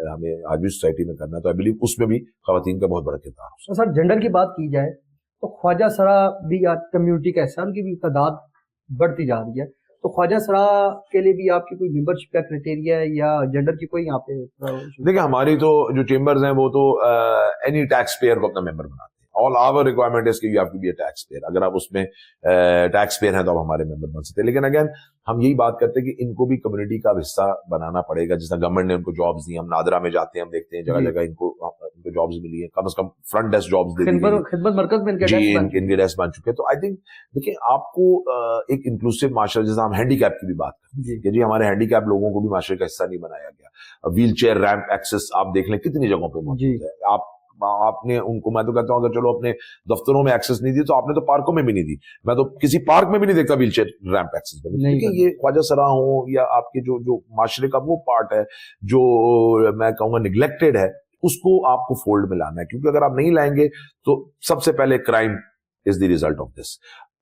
Speaker 2: हमें आज भी सोसाइटी में करना है। तो आई बिलीव उसमें भी खवातीन का बहुत बड़ा किरदार है।
Speaker 1: तो सर जेंडर की बात की जाए तो ख्वाजा सरा भी कम्युनिटी का हिस्सा, उनकी भी तादाद बढ़ती जा रही है, तो ख्वाजा सरा के लिए भी आपकी कोई मेंबरशिप का क्राइटेरिया है या जेंडर की कोई यहाँ पे?
Speaker 2: देखिए हमारी तो जो चेंबर्स हैं वो तो एनी टैक्स पेयर को अपना मेंबर बनाते हैं, ऑल आवर रिक्वायरमेंट इज कि you have to be a tax payer. अगर आप उसमें टैक्स पेयर हैं तो आप हमारे मेंबर बन सकते हैं. लेकिन अगेन हम यही बात करते हैं कि इनको भी कम्युनिटी का हिस्सा बनाना पड़ेगा. जिस तरह गवर्नमेंट ने उनको जॉब्स दी, हम नादरा में जाते हैं, हम देखते हैं जगह जगह इनको जॉब्स मिली है, कम से कम फ्रंट डेस्क जॉब्स दे दी गई.
Speaker 1: खिदमत मरकज में
Speaker 2: इनके डेस्क बन चुके हैं. तो आई थिंक देखिए आपको एक इंक्लूसिव माशरा, जैसे हम हैंडीकैप की भी बात करते हैं कि जी हमारे हैंडीकैप लोगों को भी माशरे का हिस्सा नहीं बनाया गया. व्हील चेयर रैंप एक्सेस आप देख लें कितनी जगहों पे मौजूद है. आपने उनको, मैं तो कहता हूं अगर चलो अपने दफ्तरों में एक्सेस नहीं दी तो आपने तो पार्कों में भी नहीं दी. मैं तो किसी पार्क में भी नहीं देखता व्हील चेयर रैंप एक्सेस. लेकिन ये ख्वाजा सरा हो या आपके जो माशरे का वो पार्ट है जो मैं कहूंगा निगलेक्टेड है, उसको आपको फोल्ड में लाना है. क्योंकि अगर आप नहीं लाएंगे तो सबसे पहले crime is the result of this.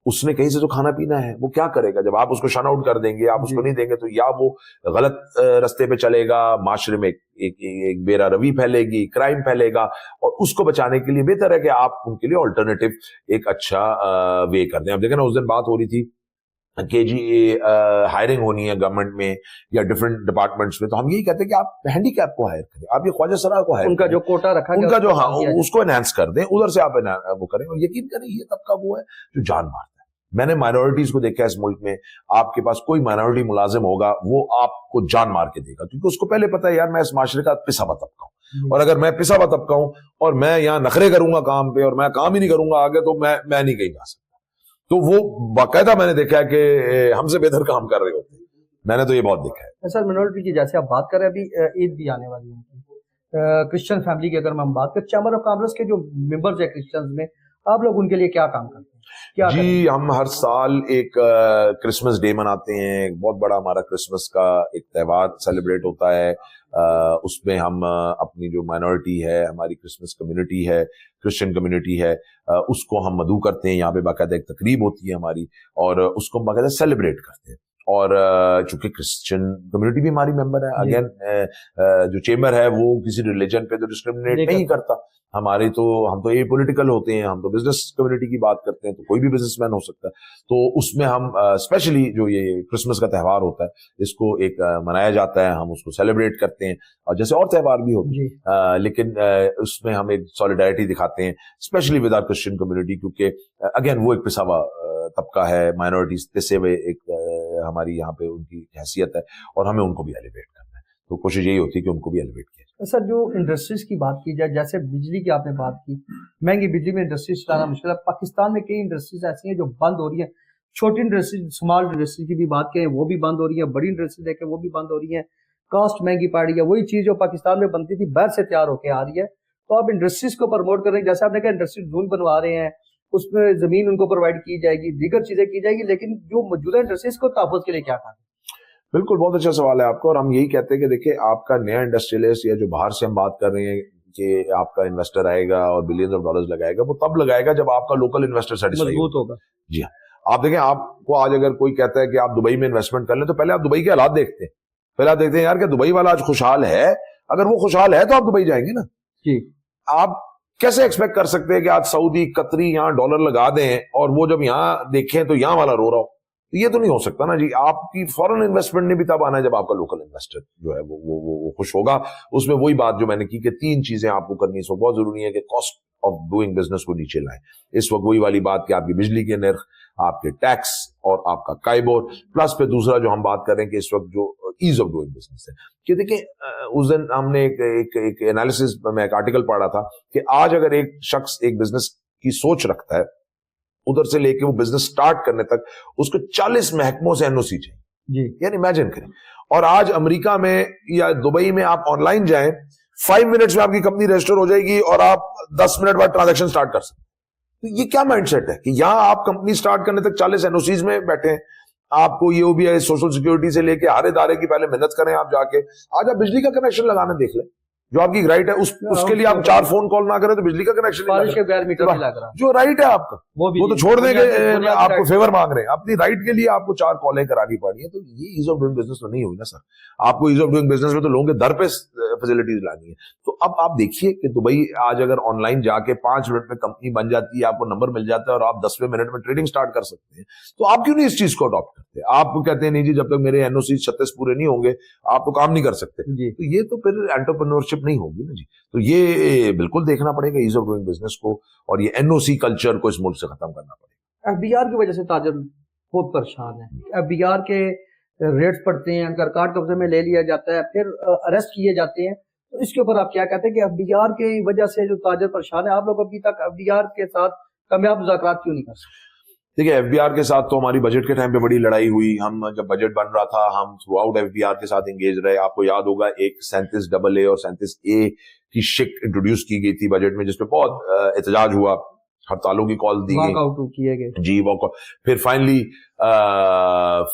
Speaker 2: उसने कहीं से तो खाना पीना है, वो क्या करेगा जब आप उसको शट आउट कर देंगे, आप उसको नहीं देंगे तो या वो गलत रास्ते पे चलेगा, माशरे में एक बेरा रवि फैलेगी, क्राइम फैलेगा. और उसको बचाने के लिए बेहतर है कि आप उनके लिए ऑल्टरनेटिव एक अच्छा वे कर दें. अब देखें ना, उस दिन बात हो रही थी कि जी हायरिंग होनी है गवर्नमेंट में या डिफरेंट डिपार्टमेंट्स में, तो हम यही कहते हैं कि आप हैंडीकैप को हायर करें, आप ये ख्वाजा सरा को हायर
Speaker 1: उनका जो कोटा रखा
Speaker 2: उनका जो उसको एनहांस कर दें, उधर से आप वो करें. और यकीन करें ये तबका वो है जो जान मारता है. मैंने माइनॉरिटीज को देखा है इस मुल्क में. आपके पास कोई माइनॉरिटी मुलाजिम होगा वो आपको जान मार के देगा, क्योंकि उसको पहले पता है यार मैं इस माशरे का पिसा हुआ तबका हूं, और अगर मैं पिसा हुआ तबका हूं और मैं यहाँ नखरे करूंगा काम पे और मैं काम ही नहीं करूंगा आगे, तो मैं नहीं कहीं जा सकता. तो वो बाकायदा मैंने देखा है कि हमसे बेहतर काम कर रहे होते हैं. मैंने तो ये बहुत देखा है.
Speaker 1: सर माइनॉरिटी की जैसे आप बात कर रहे हैं, अभी ईद भी आने वाली है, क्रिश्चियन फैमिली की अगर हम बात करें, चैम्बर ऑफ कॉमर्स के जो मेंबर्स है क्रिश्चियंस में, आप लोग उनके लिए क्या काम करते हैं?
Speaker 2: जी हम हर साल एक क्रिसमस डे मनाते हैं. एक बहुत बड़ा हमारा क्रिसमस का एक त्यौहार सेलिब्रेट होता है. उसमें हम अपनी जो माइनॉरिटी है, हमारी क्रिसमस कम्युनिटी है, क्रिश्चियन कम्युनिटी है, उसको हम मदू करते हैं. यहाँ पे बाकायदा एक तकरीब होती है हमारी और उसको हम बाकायदा सेलिब्रेट करते हैं. और चूंकि क्रिश्चियन कम्युनिटी भी हमारी मेंबर है, अगेन जो चेंबर है वो किसी रिलीजन पे तो डिस्क्रिमिनेट नहीं करता. हम तो ये पॉलिटिकल होते हैं, हम तो बिजनेस कम्युनिटी की बात करते हैं, तो कोई भी बिजनेसमैन हो सकता है. तो उसमें हम स्पेशली जो ये क्रिसमस का त्यौहार होता है, इसको एक मनाया जाता है, हम उसको सेलिब्रेट करते हैं. और जैसे और त्यौहार भी होते हैं, लेकिन उसमें हम एक सॉलिडारिटी दिखाते हैं specially with our Christian community, क्योंकि अगेन वो एक पिसावा तबका है, माइनॉरिटीज पिसे हुए एक हमारी यहाँ पे उनकी हैसियत है और हमें उनको भी एलिवेट करना है. तो कोशिश यही होती है कि उनको भी एलिवेट किया जाए.
Speaker 1: सर जो इंडस्ट्रीज की बात की जाए, जैसे बिजली की आपने बात की, महंगी बिजली में इंडस्ट्रीज चलाना मुश्किल है. पाकिस्तान में कई इंडस्ट्रीज ऐसी हैं जो बंद हो रही हैं. छोटी इंडस्ट्रीज, स्मॉल इंडस्ट्री की भी बात करें वो भी बंद हो रही है, बड़ी इंडस्ट्री देखें वो भी बंद हो रही है. कॉस्ट महंगी पड़ रही है. वही चीज जो पाकिस्तान में बनती थी बाहर से तैयार होकर आ रही है. तो आप इंडस्ट्रीज को प्रमोट कर रहे हैं, जैसे आपने कहा इंडस्ट्री जोन बनवा रहे हैं, उसमें जमीन उनको प्रोवाइड की जाएगी, दीगर चीजें की जाएगी, लेकिन जो मौजूदा इंडस्ट्रीज को तहफ़्फ़ुज़ के लिए क्या करना?
Speaker 2: बिल्कुल, बहुत अच्छा सवाल है आपका. और हम यही कहते हैं कि देखिए आपका नया इंडस्ट्रियलिस्ट या जो बाहर से हम बात कर रहे हैं कि आपका इन्वेस्टर आएगा और बिलियंस ऑफ डॉलर्स लगाएगा, वो तब लगाएगा जब आपका लोकल इन्वेस्टर सेटिस्फाई
Speaker 1: होगा.
Speaker 2: जी हाँ. आप देखें, आपको आज अगर कोई कहता है कि आप दुबई में इन्वेस्टमेंट कर लें, तो पहले आप दुबई के हालात देखते हैं. पहले आप देखते हैं यार कि दुबई वाला आज खुशहाल है. अगर वो खुशहाल है तो आप दुबई जाएंगे ना
Speaker 1: जी.
Speaker 2: आप कैसे एक्सपेक्ट कर सकते हैं कि आज सऊदी कतरी यहाँ डॉलर लगा दें और वो जब यहाँ देखें तो यहाँ वाला रो रहा हो? ये तो नहीं हो सकता ना जी. आपकी फॉरेन इन्वेस्टमेंट ने भी तब आना है जब आपका लोकल इन्वेस्टर जो है वो खुश होगा. उसमें वही बात जो मैंने की कि 3 चीजें आपको करनी है. बहुत जरूरी है कि कॉस्ट ऑफ डूइंग बिजनेस को नीचे लाएं. इस वक्त वही वाली बात कि आपकी बिजली के निर्ख, आपके टैक्स और आपका काइबोर, प्लस पे दूसरा जो हम बात कर रहे हैं कि इस वक्त जो ईज ऑफ डूइंग बिजनेस है. कि देखिए उस दिन हमने एक एनालिसिस में एक आर्टिकल पढ़ा था कि आज अगर एक शख्स एक बिजनेस की सोच रखता है, उधर से लेके वो बिजनेस स्टार्ट करने तक उसको 40 महकमों से एनओसी चाहिए. यानी इमेजिन करें. और आज अमेरिका में या दुबई में आप ऑनलाइन जाएं, 5 मिनट्स में आपकी कंपनी रजिस्टर हो जाएगी और आप 10 मिनट बाद ट्रांजैक्शन स्टार्ट कर सकते. तो ये क्या माइंडसेट है कि यहां आप कंपनी स्टार्ट करने तक 40 एनओसीज में बैठे हैं. आपको ये ओबीआई, सोशल सिक्योरिटी से लेके हर इदारे की पहले मेहनत करें आप जाके. आज आप बिजली का कनेक्शन लगाना देख लें, जो आपकी राइट है, उसके लिए आप 4 फोन कॉल ना करें तो बिजली का कनेक्शन
Speaker 1: बारिश के बगैर मीटर नहीं लग रहा. जो
Speaker 2: राइट है आपका वो तो छोड़ देंगे, आपको फेवर मांग रहे हैं. अपनी राइट के लिए आपको 4 कॉलें करानी पड़ी है. तो ये ईज ऑफ डूइंग बिजनेस तो नहीं हुई ना सर. आपको ईज ऑफ डूइंग बिजनेस में तो लोगों के दर पे फैसिलिटीज लानी है. तो अब आप देखिए कि दुबई आज अगर ऑनलाइन जाके 5 मिनट में कंपनी बन जाती है, आपको नंबर मिल जाता है और आप 10वें मिनट में ट्रेडिंग स्टार्ट कर सकते हैं. तो आप क्यों नहीं इस चीज को अडॉप्ट करते? आप कहते हैं नहीं जी जब तक मेरे एनओसी 36 पूरे नहीं होंगे आप तो काम नहीं कर सकते. तो ये तो फिर एंटरप्रेन्योरशिप पार्टनरशिप नहीं होगी ना जी। तो ये बिल्कुल देखना पड़ेगा ईज ऑफ डूइंग बिजनेस को, और ये एनओसी कल्चर को इस मुल्क से खत्म करना पड़ेगा।
Speaker 1: एफबीआर की वजह से ताजर बहुत परेशान है। एफबीआर के रेट्स पड़ते हैं, उनका रिकॉर्ड कब्जे में ले लिया जाता है, फिर अरेस्ट किए जाते हैं। तो इसके ऊपर आप क्या कहते हैं कि एफबीआर की वजह से जो ताजर परेशान है, आप लोग अभी तक एफबीआर के साथ कामयाब मुज़ाकरात क्यों नहीं कर सकते?
Speaker 2: देखिए, एफबीआर के साथ तो हमारी बजट के टाइम पे बड़ी लड़ाई हुई। हम जब बजट बन रहा था, हम थ्रू आउट एफबीआर के साथ एंगेज रहे। आपको याद होगा एक 37AA और 37A की शिक इंट्रोड्यूस की गई थी बजट में, जिसपे बहुत एहतजाज हुआ, हड़तालों की कॉल दी गई,
Speaker 1: वॉकआउट किए गए
Speaker 2: जी वॉकआउट। फिर फाइनली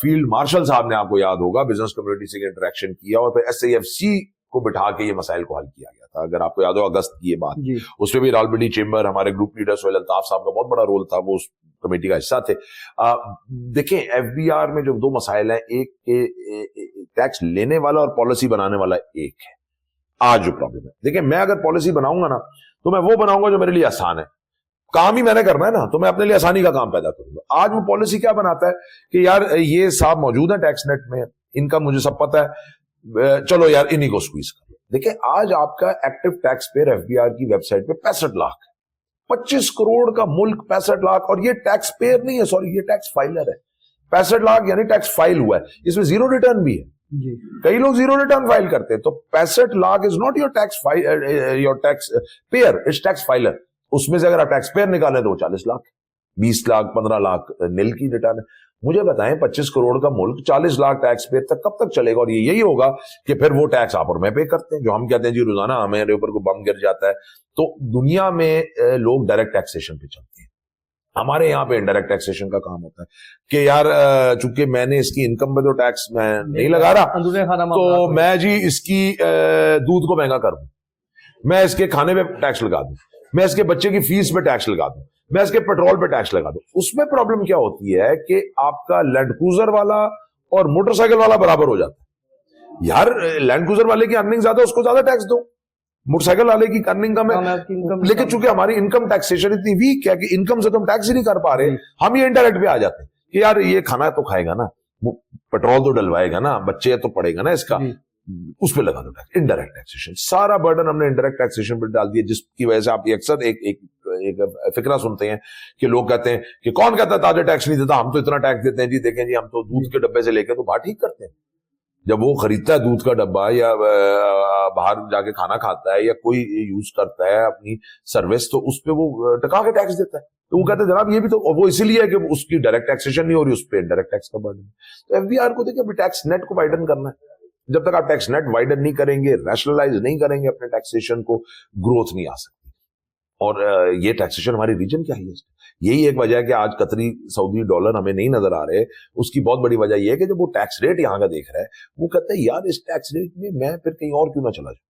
Speaker 2: फील्ड मार्शल साहब ने, आपको याद होगा, बिजनेस कम्युनिटी से इंटरेक्शन किया और फिर SIFC को बिठा के ये मसाइल को हल किया गया था। अगर आपको याद हो अगस्त की ये बात, उसमें भी रावलपिंडी चेंबर, हमारे ग्रुप लीडर सोहेल अल्ताफ साहब का बहुत बड़ा रोल था, वो उस कमेटी का हिस्सा थे। देखें, एफबीआर में जो दो मसाइल हैं, एक टैक्स लेने वाला और पॉलिसी बनाने वाला एक है। आज जो प्रॉब्लम है, देखिए, मैं अगर पॉलिसी बनाऊंगा ना, तो मैं वो बनाऊंगा जो मेरे लिए आसान है। काम ही मैंने करना है ना, तो मैं अपने लिए आसानी का काम पैदा करूंगा। आज वो पॉलिसी क्या बनाता है कि यार ये साहब मौजूद है टैक्स नेट में, इनका मुझे सब पता है, चलो यार इन्हीं को स्क्वीज कर लो। देखिए, आज आपका एक्टिव टैक्स पेयर एफबीआर की वेबसाइट पे 65 लाख है, 25 करोड़ का मुल्क, 65 लाख। और ये टैक्स पेयर नहीं है, सॉरी, ये टैक्स फाइलर है। 65 लाख यानी टैक्स फाइल हुआ है, इसमें जीरो रिटर्न भी है जी। कई लोग जीरो रिटर्न फाइल करते हैं। तो 65 lakh is not your tax payer, it's tax filer. उसमें से अगर आप टैक्स पेयर निकालें तो 40 लाख, 20 लाख, 15 लाख नील की रिटर्न है। मुझे बताएं, 25 करोड़ का मुल्क 40 लाख टैक्स पेयर तक कब तक चलेगा? और ये यही होगा कि फिर वो टैक्स आप और मैं पे करते हैं, जो हम कहते हैं जी रोजाना हमारे ऊपर को बम गिर जाता है। तो दुनिया में लोग डायरेक्ट टैक्सेशन पे चलते हैं, हमारे यहाँ पे इनडायरेक्ट टैक्सेशन का काम होता है कि यार चूंकि मैंने इसकी इनकम पे तो टैक्स मैं नहीं लगा रहा, तो मैं जी इसकी दूध को महंगा कर दूं, मैं इसके खाने पे टैक्स लगा दूं, मैं इसके बच्चे की फीस पे टैक्स लगा दूं, मैं इसके पेट्रोल पे टैक्स लगा दूं। उसमें प्रॉब्लम क्या होती है कि आपका लैंड क्रूजर वाला और मोटरसाइकिल वाला बराबर हो जाता है। यार लैंड क्रूजर वाले की अर्निंग ज्यादा, उसको ज्यादा टैक्स दो, मोटरसाइकिल वाले की अर्निंग कम है। लेकिन चूंकि हमारी इनकम टैक्सेशन इतनी वीक है कि इनकम से तो हम टैक्स ही नहीं कर पा रहे, हम ये इनडायरेक्ट पे आ जाते हैं कि यार ये खाना तो खाएगा ना, पेट्रोल तो डलवाएगा ना, बच्चे तो पड़ेगा ना इसका, उस पर लगा दो टैक्स। इनडायरेक्ट टैक्सेशन, सारा बर्डन हमने इनडायरेक्ट टैक्सेशन पर डाल दिया, जिसकी वजह से आप अक्सर एक फिक्रा सुनते हैं कि लोग कहते हैं कि कौन कहता है ताजा टैक्स नहीं देता, हम तो इतना टैक्स देते हैं जी, देखें जी हम तो दूध के डब्बे से लेकर तो बात ठीक करते हैं। जब वो खरीदता है दूध का डब्बा या बाहर जाके खाना खाता है या कोई यूज करता है अपनी सर्विस, तो उस पर वो टका के टैक्स देता है। तो वो कहते हैं जनाब ये भी तो, वो इसीलिए है कि उसकी डायरेक्ट टैक्सेशन नहीं हो रही, उस पर इनडायरेक्ट टैक्स का बर्डन। तो एफबीआर को देखिए, टैक्स नेट को वाइडन करना है। जब तक आप टैक्स नेट वाइडन नहीं करेंगे, रैशनलाइज नहीं करेंगे अपने टैक्सेशन को, ग्रोथ नहीं आ सकती। और ये टैक्सेशन हमारी रीजन के हाईएस्ट है। यही एक वजह है कि आज कतरी, सऊदी डॉलर हमें नहीं नजर आ रहे। उसकी बहुत बड़ी वजह यह है कि जब वो टैक्स रेट यहाँ का देख रहा है, वो कहता है यार इस टैक्स रेट में मैं फिर कहीं और क्यों ना चला जाऊं।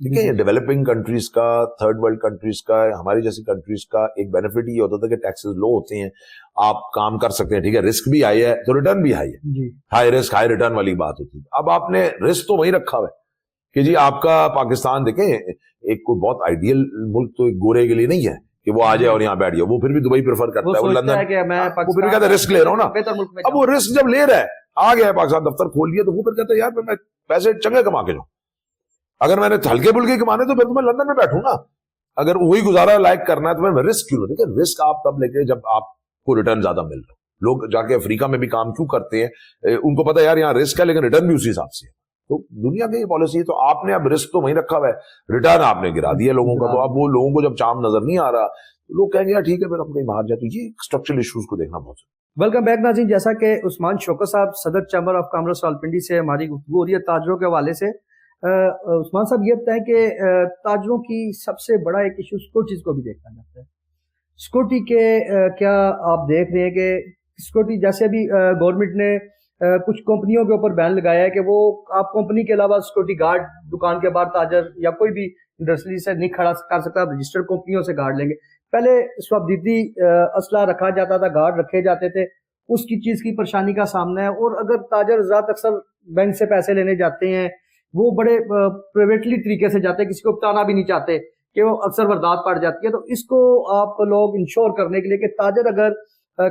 Speaker 2: ठीक है, ये डेवलपिंग कंट्रीज का, थर्ड वर्ल्ड कंट्रीज का, हमारी जैसी कंट्रीज का एक बेनिफिट ये होता था कि टैक्सेस लो होते हैं, आप काम कर सकते हैं। ठीक है, रिस्क भी हाई है तो रिटर्न भी हाई है, हाई रिस्क हाई रिटर्न वाली बात होती है। अब आपने रिस्क तो वही रखा हुआ है कि जी आपका पाकिस्तान, देखें, एक कोई बहुत आइडियल मुल्क तो एक गोरे के लिए नहीं है कि वो आ जाए और यहाँ बैठ जाए। वो फिर भी दुबई प्रेफर करता है, वो लंदन, वो फिर भी कहता है रिस्क ले रहा हूं ना। अब वो रिस्क जब ले रहा है, आ गया पाकिस्तान, दफ्तर खोल लिया, तो वो फिर कहता है यार मैं पैसे चंगे कमा के जाऊं, अगर मैंने हल्के फुल्के कमाने तो फिर तो मैं लंदन में बैठूंगा। अगर वही गुजारा लायक करना है तो मैं रिस्क क्यों? देखिए, रिस्क आप तब लेके जब आपको रिटर्न ज्यादा मिल रहा है। लोग जाके अफ्रीका में भी काम क्यों करते हैं? उनको पता है यार यहाँ रिस्क है लेकिन रिटर्न भी उसी हिसाब से है। तो दुनिया की ये पॉलिसी है। तो आपने अब रिस्क तो वहीं रखा हुआ है, रिटर्न आपने गिरा दिया लोगों का। तो अब वो लोगों को जब चाम नजर नहीं आ रहा, तो लोग कहेंगे यार ठीक है फिर हम कहीं बाहर जाए। तो ये स्ट्रक्चरल इश्यूज को देखना बहुत जरूरी।
Speaker 1: वेलकम बैक नाज़रीन, जैसा कि उस्मान शौकत साहब सदर चैम्बर ऑफ कॉमर्स रावलपिंडी से हमारी गुफ्तगू हो रही है ताजरों के हवाले से। उस्मान साहब ये बताएं कि ताजरों की सबसे बड़ा एक इशू सिक्योरिटीज को भी देखा जाता है। सिक्योरिटी के क्या आप देख रहे हैं कि सिक्योरिटी, जैसे अभी गवर्नमेंट ने कुछ कंपनियों के ऊपर बैन लगाया है कि वो आप कंपनी के अलावा सिक्योरिटी गार्ड दुकान के बाहर ताजर या कोई भी इंडस्ट्री से नहीं खड़ा कर सकता, रजिस्टर्ड कंपनियों से गार्ड लेंगे। पहले स्वदेशी असला रखा जाता था, गार्ड रखे जाते थे, उसकी चीज की परेशानी का सामना है। और अगर ताजर ज़ात अक्सर बैंक से पैसे लेने जाते हैं, वो बड़े प्राइवेटली तरीके से जाते हैं, किसी को बताना भी नहीं चाहते कि वो अक्सर वारदात पड़ जाती है। तो इसको आप लोग इंश्योर करने के लिए कि ताजर अगर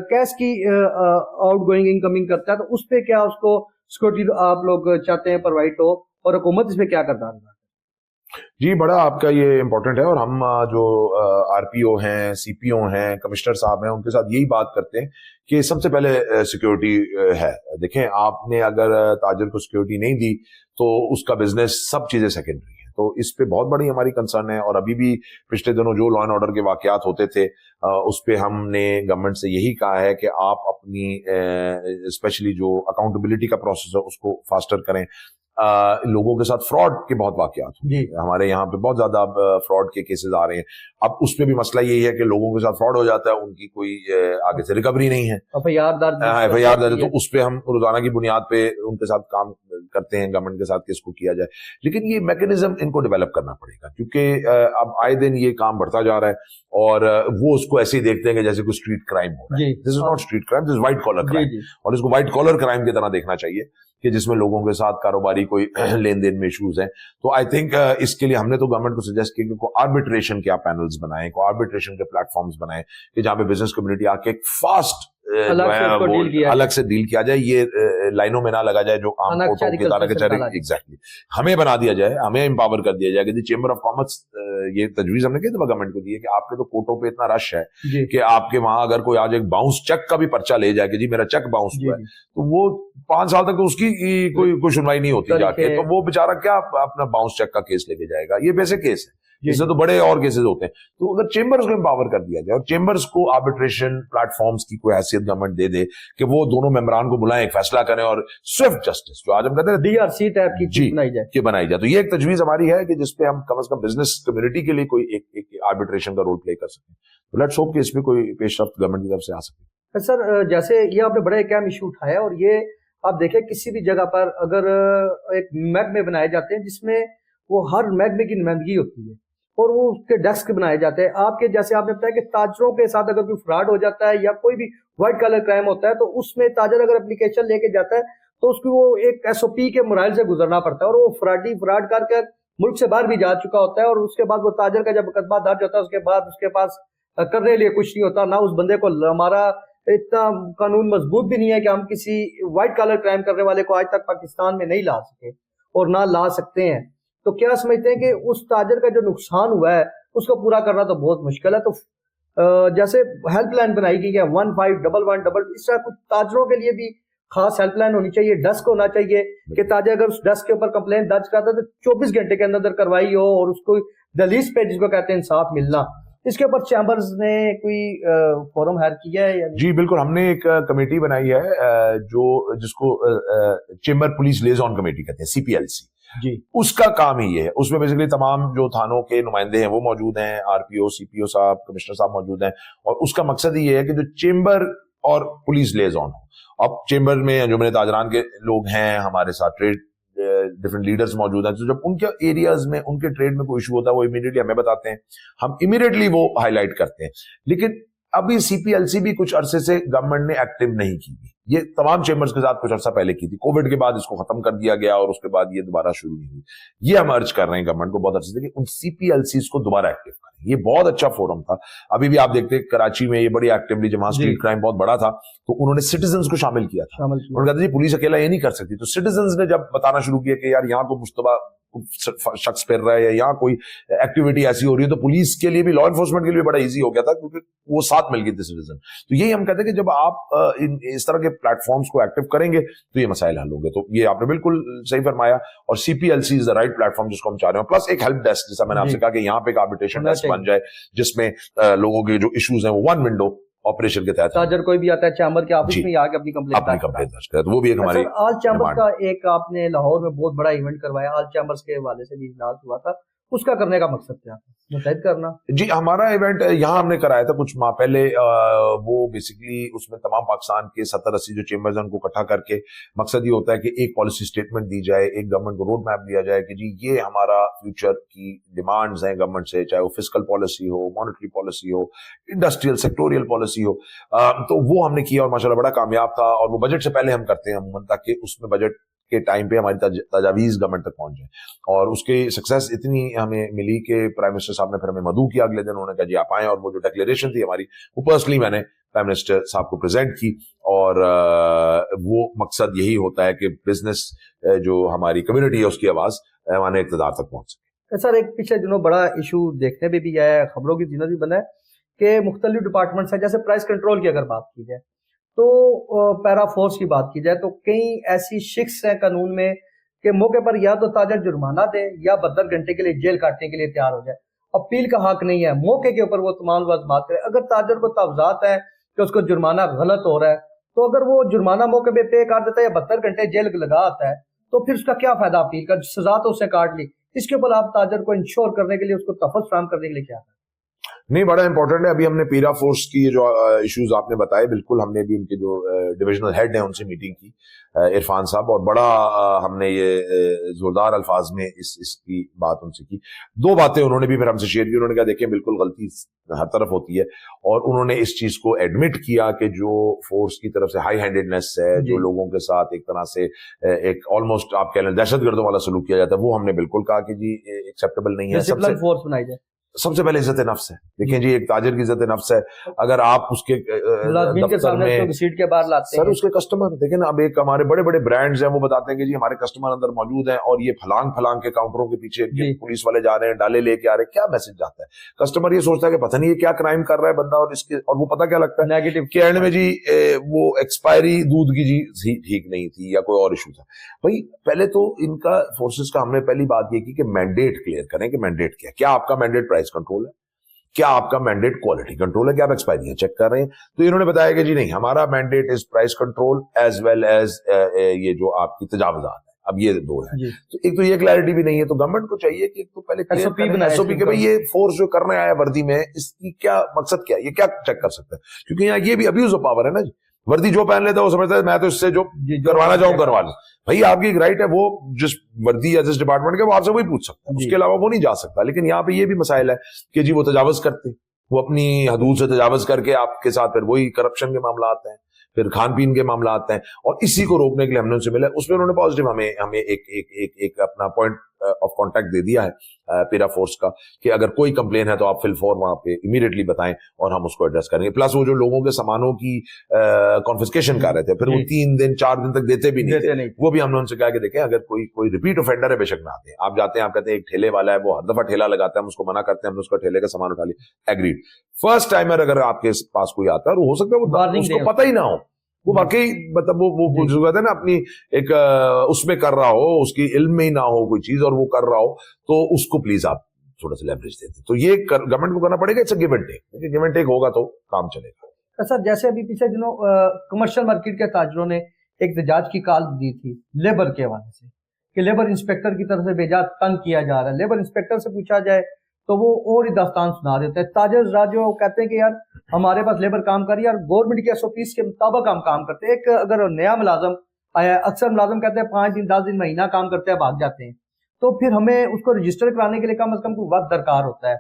Speaker 1: कैश की आउट गोइंग इनकमिंग करता है तो उस पर क्या उसको सिक्योरिटी आप लोग चाहते हैं प्रोवाइड हो, और हुकूमत इस पर क्या करता है?
Speaker 2: جی بڑا آپ کا یہ امپورٹنٹ ہے، اور ہم جو آر پی او ہیں، سی پی او ہیں، کمشنر صاحب ہیں، ان کے ساتھ یہی بات کرتے ہیں کہ سب سے پہلے سیکورٹی ہے. دیکھیں آپ نے اگر تاجر کو سیکورٹی نہیں دی تو اس کا بزنس سب چیزیں سیکنڈری ہیں. تو اس پہ بہت بڑی ہماری کنسرن ہے، اور ابھی بھی پچھلے دنوں جو لا اینڈ آرڈر کے واقعات ہوتے تھے اس پہ ہم نے گورنمنٹ سے یہی کہا ہے کہ آپ اپنی اسپیشلی جو اکاؤنٹیبلٹی کا پروسیس ہے اس کو فاسٹر کریں. لوگوں کے ساتھ فراڈ کے بہت واقعات ہوتے ہیں. ہمارے یہاں پہ بہت زیادہ فراڈ کے کیسز آ رہے ہیں. اب اس پہ بھی مسئلہ یہی ہے کہ لوگوں کے ساتھ فراڈ ہو جاتا ہے، ان کی کوئی آگے سے ریکوری نہیں ہے، ایف آئی آر درج، تو اس پہ ہم روزانہ کی بنیاد پہ ان کے ساتھ کام کرتے ہیں گورنمنٹ کے ساتھ کہ اس کو کیا جائے. لیکن یہ میکینزم ان کو ڈیولپ کرنا پڑے گا، کیونکہ اب آئے دن یہ کام بڑھتا جا رہا ہے اور وہ اس کو ایسے ہی دیکھتے ہیں کہ جیسے کوئی اسٹریٹ کرائم ہو رہا ہے. This is not street crime, this is white collar crime, اور اس کو وائٹ کالر کرائم کی طرح دیکھنا چاہیے کہ جس میں لوگوں کے ساتھ کاروباری کوئی لین دین میں ایشوز ہیں. تو آئی تھنک اس کے لیے ہم نے تو گورنمنٹ کو سجیسٹ کیا کہ آربیٹریشن کے آپ پینلز بنائیں، کو آربیٹریشن کے پلیٹ فارمز بنائیں کہ جہاں پہ بزنس کمیونٹی آ کے ایک فاسٹ الگ سے ڈیل کیا جائے. یہ لائنوں میں نہ لگا جائے جو عام کورٹوں کی طرح کے. ایگزیکٹلی ہمیں بنا دیا جائے، ہمیں امپاور کر دیا جائے کہ چیمبر آف کامرس یہ تجویز ہم نے کئی دفعہ گورنمنٹ کو دی ہے کہ آپ کے تو کورٹوں پہ اتنا رش ہے کہ آپ کے وہاں اگر کوئی آج ایک باؤنس چیک کا بھی پرچہ لے جائے کہ جی میرا چیک باؤنس ہوا ہے، تو وہ 5 سال تک تو اس کی کوئی سنوائی نہیں ہوتی جا کے. تو وہ بیچارہ کیا اپنا باؤنس چیک کا کیس لے کے جائے گا؟ یہ ویسے کیس ہے، اس سے تو بڑے اور کیسز ہوتے ہیں. تو اگر چیمبرز کو امپاور کر دیا جائے اور چیمبرز کو آربیٹریشن پلیٹ فارمز کی کوئی حیثیت گورنمنٹ دے دے کہ وہ دونوں ممبران کو بلائیں، ایک فیصلہ کریں، اور سوئفٹ جسٹس جو آج ہم کہتے ہیں ڈی آر سی ٹائپ کی بنائی جائے. تو یہ ایک تجویز ہماری ہے کہ جس پہ ہم کم از کم بزنس کمیونٹی کے لیے کوئی ایک آربیٹریشن کا رول پلے کر سکیں. تو لیٹس ہوپ کہ اس پہ کوئی پیش رفت گورنمنٹ کی طرف سے آ سکے.
Speaker 1: سر جیسے یہ آپ نے بڑا ایک اہم ایشو اٹھایا، اور یہ آپ دیکھیں کسی بھی جگہ پر اگر ایک محکمے بنائے جاتے ہیں جس میں وہ ہر محکمے کی نمائندگی ہوتی ہے اور وہ اس کے ڈیسک بنائے جاتے ہیں. آپ کے جیسے آپ نے بتایا کہ تاجروں کے ساتھ اگر کوئی فراڈ ہو جاتا ہے یا کوئی بھی وائٹ کالر کرائم ہوتا ہے تو اس میں تاجر اگر اپلیکیشن لے کے جاتا ہے تو اس کو وہ ایک ایس او پی کے مراحل سے گزرنا پڑتا ہے، اور وہ فراڈ کر کے ملک سے باہر بھی جا چکا ہوتا ہے، اور اس کے بعد وہ تاجر کا جب مقدمہ درج ہوتا ہے اس کے بعد اس کے پاس کرنے لیے کچھ نہیں ہوتا. نہ اس بندے کو ہمارا اتنا قانون مضبوط بھی نہیں ہے کہ ہم کسی وائٹ کالر کرائم کرنے والے کو آج تک پاکستان میں نہیں لا سکے اور نہ لا سکتے ہیں. تو کیا سمجھتے ہیں کہ اس تاجر کا جو نقصان ہوا ہے اس کو پورا کرنا تو بہت مشکل ہے. تو جیسے ہیلپ لائن بنائی گئی ہے 151111، اس طرح کچھ تاجروں کے لیے بھی خاص ہیلپ لائن ہونی چاہیے، ڈیسک ہونا چاہیے کہ تاجر اگر اس ڈیسک کے اوپر کمپلین درج کرتا ہے تو 24 گھنٹے کے اندر کروائی ہو اور اس کو دلیس پہ جس کو کہتے ہیں انصاف ملنا. اس کے اوپر چیمبرز نے کوئی فورم ہائر کیا ہے؟
Speaker 2: جی بالکل، ہم نے ایک کمیٹی بنائی ہے جو جس کو چیمبر پولیس لیزون کمیٹی کہتے ہیں، CPLC. جی اس کا کام ہی یہ ہے. اس میں بیسیکلی تمام جو تھانوں کے نمائندے ہیں وہ موجود ہیں، آر پی او، سی پی او صاحب، کمشنر صاحب موجود ہیں، اور اس کا مقصد یہ ہے کہ جو چیمبر اور پولیس لیزون ہو. اب چیمبر میں انجمن تاجران کے لوگ ہیں، ہمارے ساتھ ٹریڈ ڈفرنٹ لیڈرز موجود ہیں، تو جب ان کے ایریاز میں ان کے ٹریڈ میں کوئی ایشو ہوتا ہے وہ امیڈیٹلی ہمیں بتاتے ہیں، ہم امیڈیٹلی وہ ہائی لائٹ کرتے ہیں. لیکن ابھی CPLC بھی کچھ عرصے سے گورنمنٹ نے ایکٹیو نہیں کی. یہ تمام چیمبرز کے ساتھ کچھ عرصہ پہلے کی تھی، کووڈ کے بعد اس کو ختم کر دیا گیا اور اس کے بعد یہ دوبارہ شروع نہیں ہوئی. یہ ہم ارج کر رہے ہیں گورنمنٹ کو بہت عرصے سے کہ ان CPLCs کو دوبارہ ایکٹیو کریں. یہ بہت اچھا فورم تھا. ابھی بھی آپ دیکھتے ہیں کراچی میں یہ بڑی ایکٹیولی جب وہاں اسٹریٹ کرائم بہت بڑا تھا تو انہوں نے سٹیزنز کو شامل کیا تھا. انہوں نے کہا جی پولیس اکیلا یہ نہیں کر سکتی. تو سٹیزنز نے جب بتانا شروع کیا کہ یار یہاں کو مشتبہ شخص پھر رہا ہے یا یہاں کوئی ایکٹیویٹی ایسی ہو رہی ہے، تو پولیس کے لیے بھی، لا انفورسمنٹ کے لیے بڑا ایزی ہو گیا تھا کیونکہ وہ ساتھ مل گئے تھے سٹیزن. تو یہی ہم کہتے ہیں کہ جب آپ اس طرح کے پلیٹ فارمز کو ایکٹیو کریں گے تو یہ مسائل حل ہوں گے. تو یہ آپ نے بالکل صحیح فرمایا، اور CPLC is the right plate form جس کو ہم چاہ رہے ہیں. پلس ایک ہیلپ ڈیسک، جیسا میں نے آپ سے کہا کہ یہاں پہ ایک آربیٹریشن ڈیسک بن جائے جس میں لوگوں کے جو ایشوز ہیں وہ ون ونڈو آپریشن کے تحت
Speaker 1: تاجر کوئی بھی آتا ہے چیمبر کے آفس میں آ کے اپنی کمپلینٹ درج کرے.
Speaker 2: وہ بھی ایک ہماری
Speaker 1: آل چیمبر کا ایک آپ نے لاہور میں بہت بڑا ایونٹ کروایا، آل چیمبرز کے حوالے سے بھی اجلاس ہوا تھا، اس کا کرنے کا مقصد کیا تھا؟ متحد کرنا.
Speaker 2: جی ہمارا ایونٹ یہاں ہم نے کرایا تھا کچھ ماہ پہلے. وہ بیسیکلی اس میں تمام پاکستان کے 70-80 جو چیمبرز ہیں ان کو اکٹھا کر کے مقصد یہ ہوتا ہے کہ ایک پالیسی اسٹیٹمنٹ دی جائے، ایک گورنمنٹ کو روڈ میپ دیا جائے کہ جی یہ ہمارا فیوچر کی ڈیمانڈز ہیں گورنمنٹ سے، چاہے وہ فسکل پالیسی ہو، مانیٹری پالیسی ہو، انڈسٹریل سیکٹوریل پالیسی ہو. تو وہ ہم نے کیا اور ماشاءاللہ بڑا کامیاب تھا. اور وہ بجٹ سے پہلے ہم کرتے ہیں عموماً تاکہ اس میں بجٹ کے ٹائم پہ ہماری تجاویز گورنمنٹ تک پہنچ جائیں. اور اس کی سکسیس اتنی ہمیں ملی کہ پرائم منسٹر صاحب نے پھر ہمیں مدعو کیا اگلے دن. انہوں نے کہا جی آپ آئیں، اور وہ جو ڈکلیریشن تھی ہماری وہ پرسنلی میں نے پرائم منسٹر صاحب کو پریزنٹ کی. اور وہ مقصد یہی ہوتا ہے کہ بزنس جو ہماری کمیونٹی ہے اس کی آواز ہمارے اقتدار تک پہنچ سکے.
Speaker 1: سر ایک پیچھے دنوں بڑا ایشو دیکھنے میں بھی آیا ہے, خبروں کی زینت بھی بنا ہے کہ مختلف ڈپارٹمنٹس ہیں, جیسے پرائس کنٹرول کی اگر بات کی جائے تو پیرا فورس کی بات کی جائے تو کئی ایسی شخص ہیں قانون میں کہ موقع پر یا تو تاجر جرمانہ دے یا 72 گھنٹے کے لیے جیل کاٹنے کے لیے تیار ہو جائے. اپیل کا حق نہیں ہے, موقع کے اوپر وہ تمام لوازمات کرے. اگر تاجر کو تفضات ہے کہ اس کو جرمانہ غلط ہو رہا ہے تو اگر وہ جرمانہ موقع پہ پے کر دیتا ہے یا 72 گھنٹے جیل لگا آتا ہے تو پھر اس کا کیا فائدہ اپیل کا, سزا تو اسے کاٹ لی. اس کے اوپر آپ تاجر کو انشور کرنے کے لیے, اس کو تحفظ فراہم کرنے کے لیے کیا کریں؟
Speaker 2: نہیں, بڑا امپورٹنٹ ہے. ابھی ہم نے پیرا فورس کی جو ایشوز آپ نے بتائے, بالکل ہم نے بھی ان کے جو ڈویژنل ہیڈ ہیں ان سے میٹنگ کی, عرفان صاحب, اور بڑا ہم نے یہ زوردار الفاظ میں اس کی بات ان سے کی. دو باتیں انہوں نے بھی پھر ہم سے شیئر کی. انہوں نے کہا دیکھیں بالکل غلطی ہر طرف ہوتی ہے, اور انہوں نے اس چیز کو ایڈمٹ کیا کہ جو فورس کی طرف سے ہائی ہینڈیڈنس ہے, جو لوگوں کے ساتھ ایک طرح سے ایک آلموسٹ آپ کہہ لیں دہشت گردوں والا سلوک کیا جاتا ہے, وہ ہم نے بالکل کہا کہ جی ایکسیپٹیبل نہیں ہے.
Speaker 1: فورس بنائی جائے.
Speaker 2: سب سے پہلے عزت نفس ہے. دیکھیں جی, ایک تاجر کی عزت نفس ہے. اگر آپ اس کے دفتر میں
Speaker 1: سیٹ کے باہر لاتے ہیں
Speaker 2: سر اس کے کسٹمر دیکھیں نا, اب ایک ہمارے بڑے بڑے برانڈز ہیں, وہ بتاتے ہیں کہ جی ہمارے کسٹمر اندر موجود ہیں اور یہ پھلانگ پھلانگ کے کاؤنٹروں کے پیچھے پولیس والے جا رہے ہیں, ڈالے لے کے آ رہے ہیں. کیا میسج جاتا ہے؟ کسٹمر یہ سوچتا ہے کہ پتہ نہیں یہ کیا کرائم کر رہا ہے بندہ, اور اس کے اور وہ پتہ کیا لگتا ہے
Speaker 1: نیگیٹو
Speaker 2: کہ اینڈ میں جی وہ ایکسپائری دودھ کی جی ٹھیک نہیں تھی یا کوئی اور ایشو تھا. بھائی پہلے تو ان کا فورسز کا ہم نے پہلی بات یہ کی کہ مینڈیٹ کلیئر کریں کہ مینڈیٹ کیا آپ کا مینڈیٹ پرائس کنٹرول ہے, کیا آپ کا مینڈیٹ کوالٹی کنٹرول ہے, کیا آپ ایکسپائریاں چیک کر رہے ہیں. تو انہوں نے بتایا کہ جی نہیں, ہمارا mandate is price control as well as یہ جو آپ کی تجاوزات ہیں. اب یہ دو ہیں. تو ایک تو یہ کلیئرٹی بھی نہیں ہے, تو گورنمنٹ کو چاہیے کہ ایک تو پہلے ایس او پی کہ بھائی یہ فورس جو کرنے آیا وردی میں, اس کی کیا مقصد کیا ہے, یہ کیا چیک کر سکتا ہے, کیونکہ یہاں یہ بھی ابیوز آف پاور ہے نا جی. وردی جو پہن لیتا ہے وہ سمجھتا ہے میں تو اس سے جو کروانا چاہوں کروا لوں. بھائی آپ کی ایک رائٹ ہے, وہ جس وردی یا جس ڈپارٹمنٹ کے وہ آپ سے وہی پوچھ سکتا ہے, اس کے علاوہ وہ نہیں جا سکتا. لیکن یہاں پہ یہ بھی مسائل ہے کہ جی وہ تجاوز کرتے, وہ اپنی حدود سے تجاوز کر کے آپ کے ساتھ پھر وہی کرپشن کے معاملات ہیں, پھر کھان پین کے معاملات ہیں, اور اسی کو روکنے کے لیے ہم نے ان سے ملا. اس میں انہوں نے پازیٹیو ہمیں ایک اپنا پوائنٹ آف کانٹیکٹ دے دیا ہے پیرا فورس کا کہ اگر کوئی کمپلین ہے تو آپ فی الفور وہاں پہ امیڈیٹلی بتائیں اور ہم اس کو ایڈریس کریں گے. پلس وہ جو لوگوں کے سامانوں کی کانفسکیشن کر رہے تھے, پھر وہ 3 دن 4 دن تک دیتے بھی نہیں تھے, وہ بھی ہم نے ان سے کہا کہ دیکھیں اگر کوئی ریپیٹ اوفینڈر ہے بے شک نہ آتے ہیں. آپ جاتے ہیں, آپ کہتے ہیں ایک ٹھیلے والا ہے وہ ہر دفعہ ٹھیلا لگاتا ہے, ہم اس کو منع کرتے ہیں, ہم نے اس کا ٹھیلے کا سامان اٹھا لیا, ایگریڈ. فرسٹ ٹائمر اگر آپ کے پاس کوئی آتا ہے اور ہو سکتا ہے وہ اس کو پتہ ہی نہ ہو, وہ واقعی مطلب وہ جو کہتے ہیں نا اپنی ایک اس میں کر رہا ہو, اس کی علم میں ہی نہ ہو کوئی چیز اور وہ کر رہا ہو, تو اس کو پلیز آپ تھوڑا سا لیوریج دیتے. تو یہ گورنمنٹ کو کرنا پڑے گا. It's a give and take, give and take ہوگا تو کام چلے گا.
Speaker 1: سر جیسے ابھی پیچھے دنوں کمرشل مارکیٹ کے تاجروں نے ایک احتجاج کی کال دی تھی لیبر کے حوالے سے کہ لیبر انسپیکٹر کی طرف سے بےجا تنگ کیا جا رہا ہے. لیبر انسپیکٹر سے پوچھا جائے تو وہ اور ہی داستان سنا دیتے ہیں. تاجر حضرات جو کہتے ہیں کہ یار ہمارے پاس لیبر کام کر رہی ہے اور گورنمنٹ کے SOPs کے مطابق ہم کام کرتے ہیں. ایک اگر نیا ملازم آیا, اکثر ملازم کہتے ہیں 5 دن 10 دن مہینہ کام کرتے ہیں بھاگ جاتے ہیں, تو پھر ہمیں اس کو رجسٹر کرانے کے لیے کم از کم کوئی وقت درکار ہوتا ہے.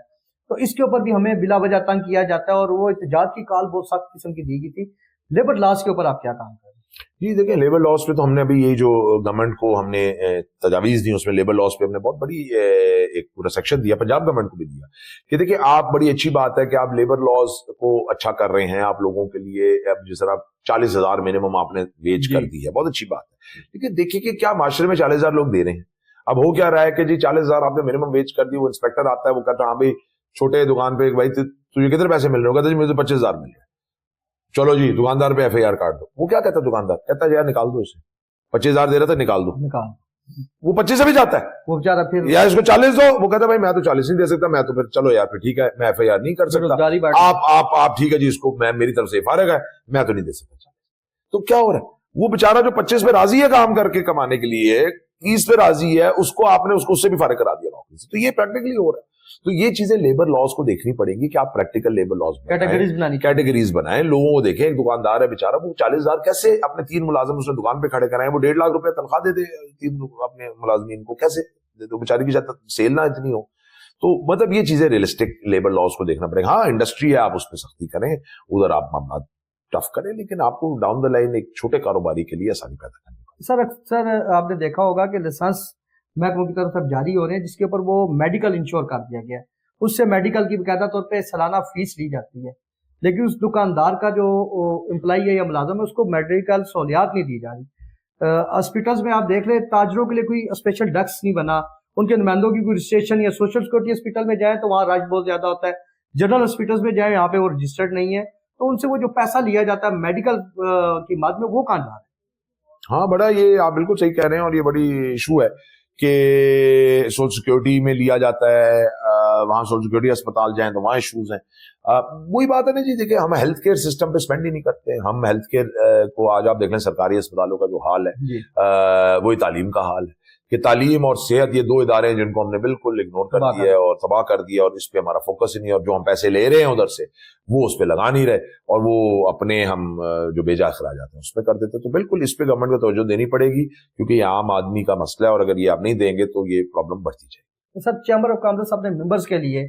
Speaker 1: تو اس کے اوپر بھی ہمیں بلا وجہ تنگ کیا جاتا ہے, اور وہ احتجاج کی کال بہت سخت قسم کی دی گئی تھی. لیبر لاز کے اوپر آپ کیا کام کر رہے ہیں؟
Speaker 2: جی دیکھیں, لیبر لاز پہ تو ہم نے ابھی یہی جو گورنمنٹ کو ہم نے تجاویز دی, اس میں لیبر لاز پہ ہم نے بہت بڑی ایک پورا سیکشن دیا, پنجاب گورنمنٹ کو بھی دیا کہ دیکھیں آپ, بڑی اچھی بات ہے کہ آپ لیبر لاز کو اچھا کر رہے ہیں, آپ لوگوں کے لیے اب جس طرح 40,000 منیمم آپ نے ویج کر دی ہے, بہت اچھی بات ہے. لیکن دیکھیے کہ کیا معاشرے میں 40,000 لوگ دے رہے ہیں. اب ہو کیا رہا ہے کہ جی 40,000 آپ نے منیمم ویج کر دی, وہ انسپیکٹر آتا ہے, وہ کہتا ہے ہاں بھائی چھوٹے دکان پہ بھائی تجھے کتنے پیسے مل رہے ہو, کہتا ہے جی مجھے 25,000 مل رہے ہیں, چلو جی دکاندار پہ FIR کاٹ دو. وہ کیا کہتا ہے دکاندار, کہتا ہے یار نکال دو اسے, 25,000 دے رہا تھا نکال دو. وہ 25 سے بھی جاتا ہے,
Speaker 1: وہ بیچارہ پھر
Speaker 2: یا اس کو 40 دو, وہ کہتا ہے بھائی میں تو 40 نہیں دے سکتا, میں تو پھر چلو یار پھر ٹھیک ہے میں FIR نہیں کر سکتا, آپ ٹھیک ہے جی اس کو میں میری طرف سے فارغ ہے, میں تو نہیں دے سکتا. تو کیا ہو رہا ہے, وہ بیچارہ جو 25 پہ راضی ہے کام کر کے کمانے کے لیے, 30 پہ راضی ہے, اس کو آپ نے اس سے بھی فارغ کرا دیا نوکری سے. تو یہ پریکٹیکلی ہو رہا ہے. تو یہ چیزیں لیبر لاز کو دیکھنی پڑیں گی کہ آپ پریکٹیکل لیبر لاز کیٹیگریز بنائیں. لوگوں کو دیکھیں, ایک دکاندار ہے بیچارہ, وہ 40,000 کیسے اپنے 3 ملازم اس نے دکان پہ کھڑے کرائیں, وہ 1.5 لاکھ روپے تنخواہ دے دے 3 اپنے ملازمین کو, کیسے دے دو بیچارے کی شاید سیل نہ اتنی ہو. تو مطلب یہ چیزیں ریئلسٹک لیبر لاز کو دیکھنا پڑے گا. ہاں انڈسٹری ہے, آپ اس پہ سختی کریں, ادھر آپ معاملات ٹف کریں, لیکن آپ کو ڈاؤن دا لائن ایک چھوٹے کاروباری کے لیے آسانی پیدا کرنی پڑے.
Speaker 1: سر اکثر آپ نے دیکھا ہوگا کہ لائسنس محکموں کی طرف سے جاری ہو رہے ہیں جس کے اوپر وہ میڈیکل انشور کر دیا گیا ہے, اس سے میڈیکل کی باقاعدہ طور پہ سالانہ فیس لی جاتی ہے, لیکن اس دکاندار کا جو امپلائی ہے یا ملازم ہے اس کو میڈیکل سہولیات نہیں دی جا رہی. ہاسپٹلس میں آپ دیکھ لیں تاجروں کے لیے کوئی اسپیشل ڈیسک نہیں بنا, उनके नुमाइंदों की कोई रजिस्ट्रेशन या सोशल सिक्योरिटी हॉस्पिटल में जाए तो वहाँ रश बहुत ज्यादा होता है, जनरल हॉस्पिटल्स में जाए यहाँ पे वो रजिस्टर्ड नहीं है, तो उनसे वो जो पैसा लिया जाता है मेडिकल की मद में वो कहाँ जा रहा है?
Speaker 2: हाँ, बड़ा ये आप बिल्कुल सही कह रहे हैं और ये बड़ी इशू है कि सोशल सिक्योरिटी में लिया जाता है, वहां सोशल सिक्योरिटी अस्पताल जाएं तो वहां इश्यूज हैं। वही बात है ना जी, देखिए हम हेल्थ केयर सिस्टम पे स्पेंड ही नहीं करते। हम हेल्थ केयर को आज आप देख लें, सरकारी अस्पतालों का जो हाल है वही तालीम का हाल है कि तालीम और सेहत ये दो इदारे हैं जिनको हमने बिल्कुल इग्नोर कर दिया है और तबाह कर दिया, और इस पे हमारा फोकस ही नहीं, और जो हम पैसे ले रहे हैं उधर से वो उस पे लगा नहीं रहे, और वो अपने हम जो बेजा अखराजात हैं उस पे कर देते। तो बिल्कुल इस पे गवर्नमेंट को तवज्जो देनी पड़ेगी, क्योंकि ये आम आदमी का मसला है और अगर ये आप नहीं देंगे तो ये प्रॉब्लम बढ़ती जाएगी।
Speaker 1: तो सर, चैम्बर ऑफ कॉमर्स अपने मेंबर्स के लिए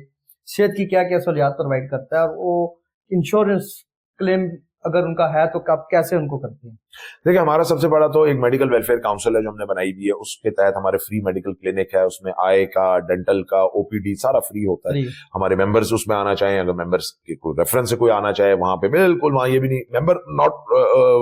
Speaker 1: सेहत की क्या क्या सहूलियात प्रोवाइड करता है, और वो इंश्योरेंस क्लेम अगर उनका है तो कब कैसे उनको करते हैं?
Speaker 2: देखिए, हमारा सबसे बड़ा तो एक मेडिकल वेलफेयर काउंसिल है जो हमने बनाई भी है, उसके तहत हमारे फ्री मेडिकल क्लिनिक है, उसमें आई का, डेंटल का, ओपीडी सारा फ्री होता है। हमारे मेंबर्स उसमें आना चाहें, अगर मेंबर्स के कोई रेफरेंस से कोई आना चाहे वहां पे बिल्कुल, वहां ये भी नहीं मेंबर नॉट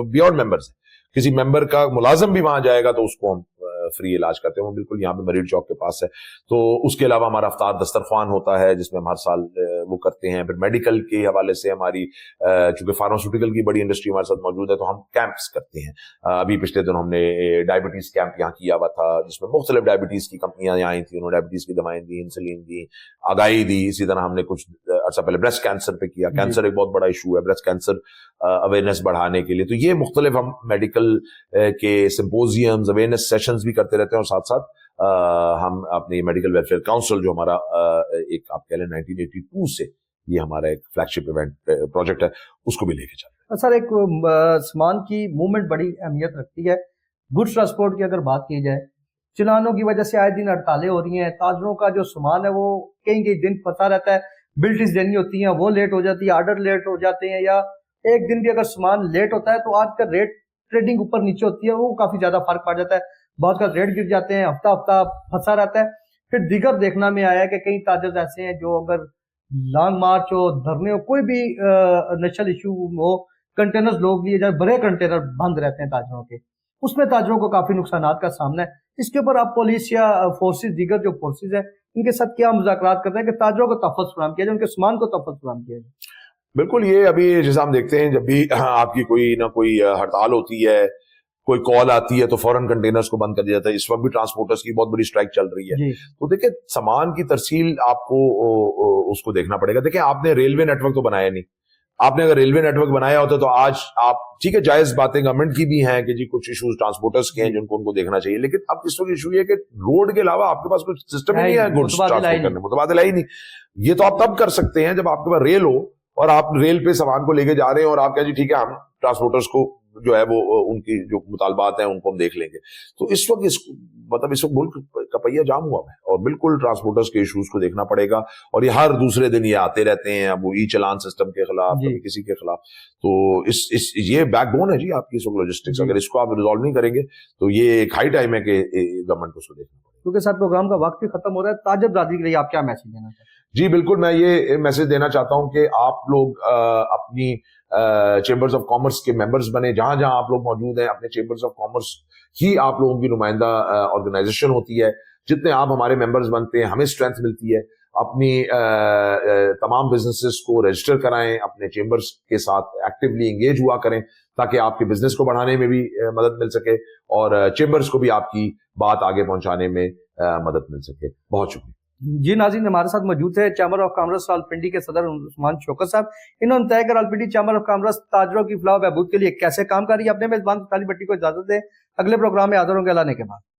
Speaker 2: बियॉन्ड मेंबर्स है, किसी मेंबर का मुलाजम भी वहां जाएगा तो उसको हम फ्री इलाज करते हैं, वो बिल्कुल यहाँ पे मरीज चौक के पास है। तो उसके अलावा हमारा अफ्तार दस्तरखान होता है जिसमें हम हर साल वो करते हैं। फिर मेडिकल के हवाले से हमारी चूंकि फार्मास्यूटिकल की बड़ी इंडस्ट्री हमारे साथ मौजूद है तो हम कैंप्स करते हैं। अभी पिछले दिन हमने डायबिटीज कैंप यहाँ किया हुआ था जिसमें मुख्तलिफ डायबिटीज की कंपनियां यहाँ आई थी, उन्होंने डायबिटीज की दवाएं दी, इंसुलिन दी, आगाही दी। इसी तरह हमने कुछ अर्सा पहले ब्रेस्ट कैंसर पे किया। कैंसर एक बहुत बड़ा इशू है, ब्रेस्ट कैंसर अवेयरनेस बढ़ाने के लिए तो ये मुख्तलिफ हम मेडिकल के सिंपोजियम्स, अवेयरनेस सेशंस भी करते रहते हैं, और साथ साथ हम अपनी मेडिकल वेलफेयर काउंसिल जो हमारा एक आप कह लें 1982 से ये हमारा एक फ्लैगशिप इवेंट प्रोजेक्ट है, उसको भी लेके चल रहे हैं।
Speaker 1: सर, एक सामान की मूवमेंट बड़ी अहमियत रखती है। गुड्स ट्रांसपोर्ट की अगर बात की जाए, चलानों की वजह से आए दिन हड़तालें हो रही हैं, ताजरों का जो सामान है वो कई कई दिन फंसा रहता है, बिल्टीज देनी होती हैं वो लेट हो जाती है, आर्डर लेट हो जाते हैं, या एक दिन भी अगर सामान लेट होता है तो आज का रेट ट्रेडिंग ऊपर नीचे होती है, वो काफी ज्यादा फर्क पड़ जाता है, बहुत का रेट गिर जाते हैं, हफ्ता हफ्ता फंसा रहता है। फिर दीगर देखना में आया कि कई ताजर्स ऐसे हैं जो अगर लॉन्ग मार्च हो, धरने हो, कोई भी नेशनल इशू हो, कंटेनर्स लोग लिए जाए, बड़े कंटेनर बंद रहते हैं ताजरों के, उसमें ताजरों को काफी नुकसानात का सामना है। इसके ऊपर आप पुलिस या फोर्सेस, दीगर जो फोर्सेस है, इनके साथ क्या मुज़ाकरात करते हैं कि ताजरों को तहफ़्फ़ुज़ फराहम किया जाए, उनके सामान को तहफ़्फ़ुज़ फराहम किया जाए?
Speaker 2: बिल्कुल, ये अभी जैसा हम देखते हैं जब भी आपकी कोई ना कोई हड़ताल होती है, कोई कॉल आती है तो फौरन कंटेनर्स को बंद कर दिया जाता है। इस वक्त भी ट्रांसपोर्टर्स की बहुत बड़ी स्ट्राइक चल रही है। तो देखिए, सामान की तरसील आपको उसको देखना पड़ेगा। देखिए, आपने रेलवे नेटवर्क तो बनाया नहीं, आपने अगर रेलवे नेटवर्क बनाया होता तो आज आप, ठीक है, जायज बातें गवर्नमेंट की भी हैं कि जी कुछ इश्यूज ट्रांसपोर्टर्स के हैं जिनको उनको देखना चाहिए, लेकिन अब इस वक्त इशू ये है कि रोड के अलावा आपके पास कुछ सिस्टम ही नहीं है गुड्स ट्रांसपोर्ट करने, मुतबादला ही नहीं। ये तो आप तब कर सकते हैं जब आपके पास रेल हो और आप रेल पे सामान को लेके जा रहे हैं और आप कहें जी ठीक है, हम ट्रांसपोर्टर्स को जो है वो उनकी जो मुतालबात हैं उनको हम देख लेंगे। तो इस वक्त इस वक्त मुल्क का पहिया जाम हुआ है और बिल्कुल ट्रांसपोर्टर्स के इश्यूज को देखना पड़ेगा, और ये हर दूसरे दिन ये आते रहते हैं, अब वो ई चलान सिस्टम के खिलाफ, कभी किसी के खिलाफ। तो ये बैकबोन है जी आपकी इस वक्त लॉजिस्टिक्स, अगर इसको आप रिजॉल्व नहीं करेंगे तो ये एक हाई टाइम है कि गवर्नमेंट को उसको देखना पड़ेगा।
Speaker 1: क्योंकि सर प्रोग्राम का वक्त भी खत्म हो रहा है, ताजर बरादरी के लिए आप क्या मैसेज देना चाहते हैं?
Speaker 2: जी बिल्कुल, मैं ये मैसेज देना चाहता हूं कि आप लोग अपनी चेंबर्स ऑफ कॉमर्स के मेंबर्स बने। जहां जहां आप लोग मौजूद हैं, अपने चेंबर्स ऑफ कॉमर्स ही आप लोगों की नुमाइंदा ऑर्गेनाइजेशन होती है। जितने आप हमारे मेंबर्स बनते हैं हमें स्ट्रेंथ मिलती है। अपनी तमाम बिजनेसेस को रजिस्टर कराएं, अपने चेंबर्स के साथ एक्टिवली एंगेज हुआ करें ताकि आपके बिजनेस को बढ़ाने में भी मदद मिल सके और चेंबर्स को भी आपकी बात आगे पहुंचाने में मदद मिल सके। बहुत शुक्रिया
Speaker 1: जी। नाज़रीन, हमारे साथ मौजूद थे चैम्बर ऑफ कॉमर्स रावलपिंडी के सदर उस्मान शौकत साहब। इन्होंने तय कर रावलपिंडी चैम्बर ऑफ कॉमर्स ताजरों की फलाह बहबूद के लिए कैसे काम कर रही है। अपने मेजबान ताली भट्टी को इजाजत दें, अगले प्रोग्राम में हाजिर होंगे अल्लाह ने के बाद।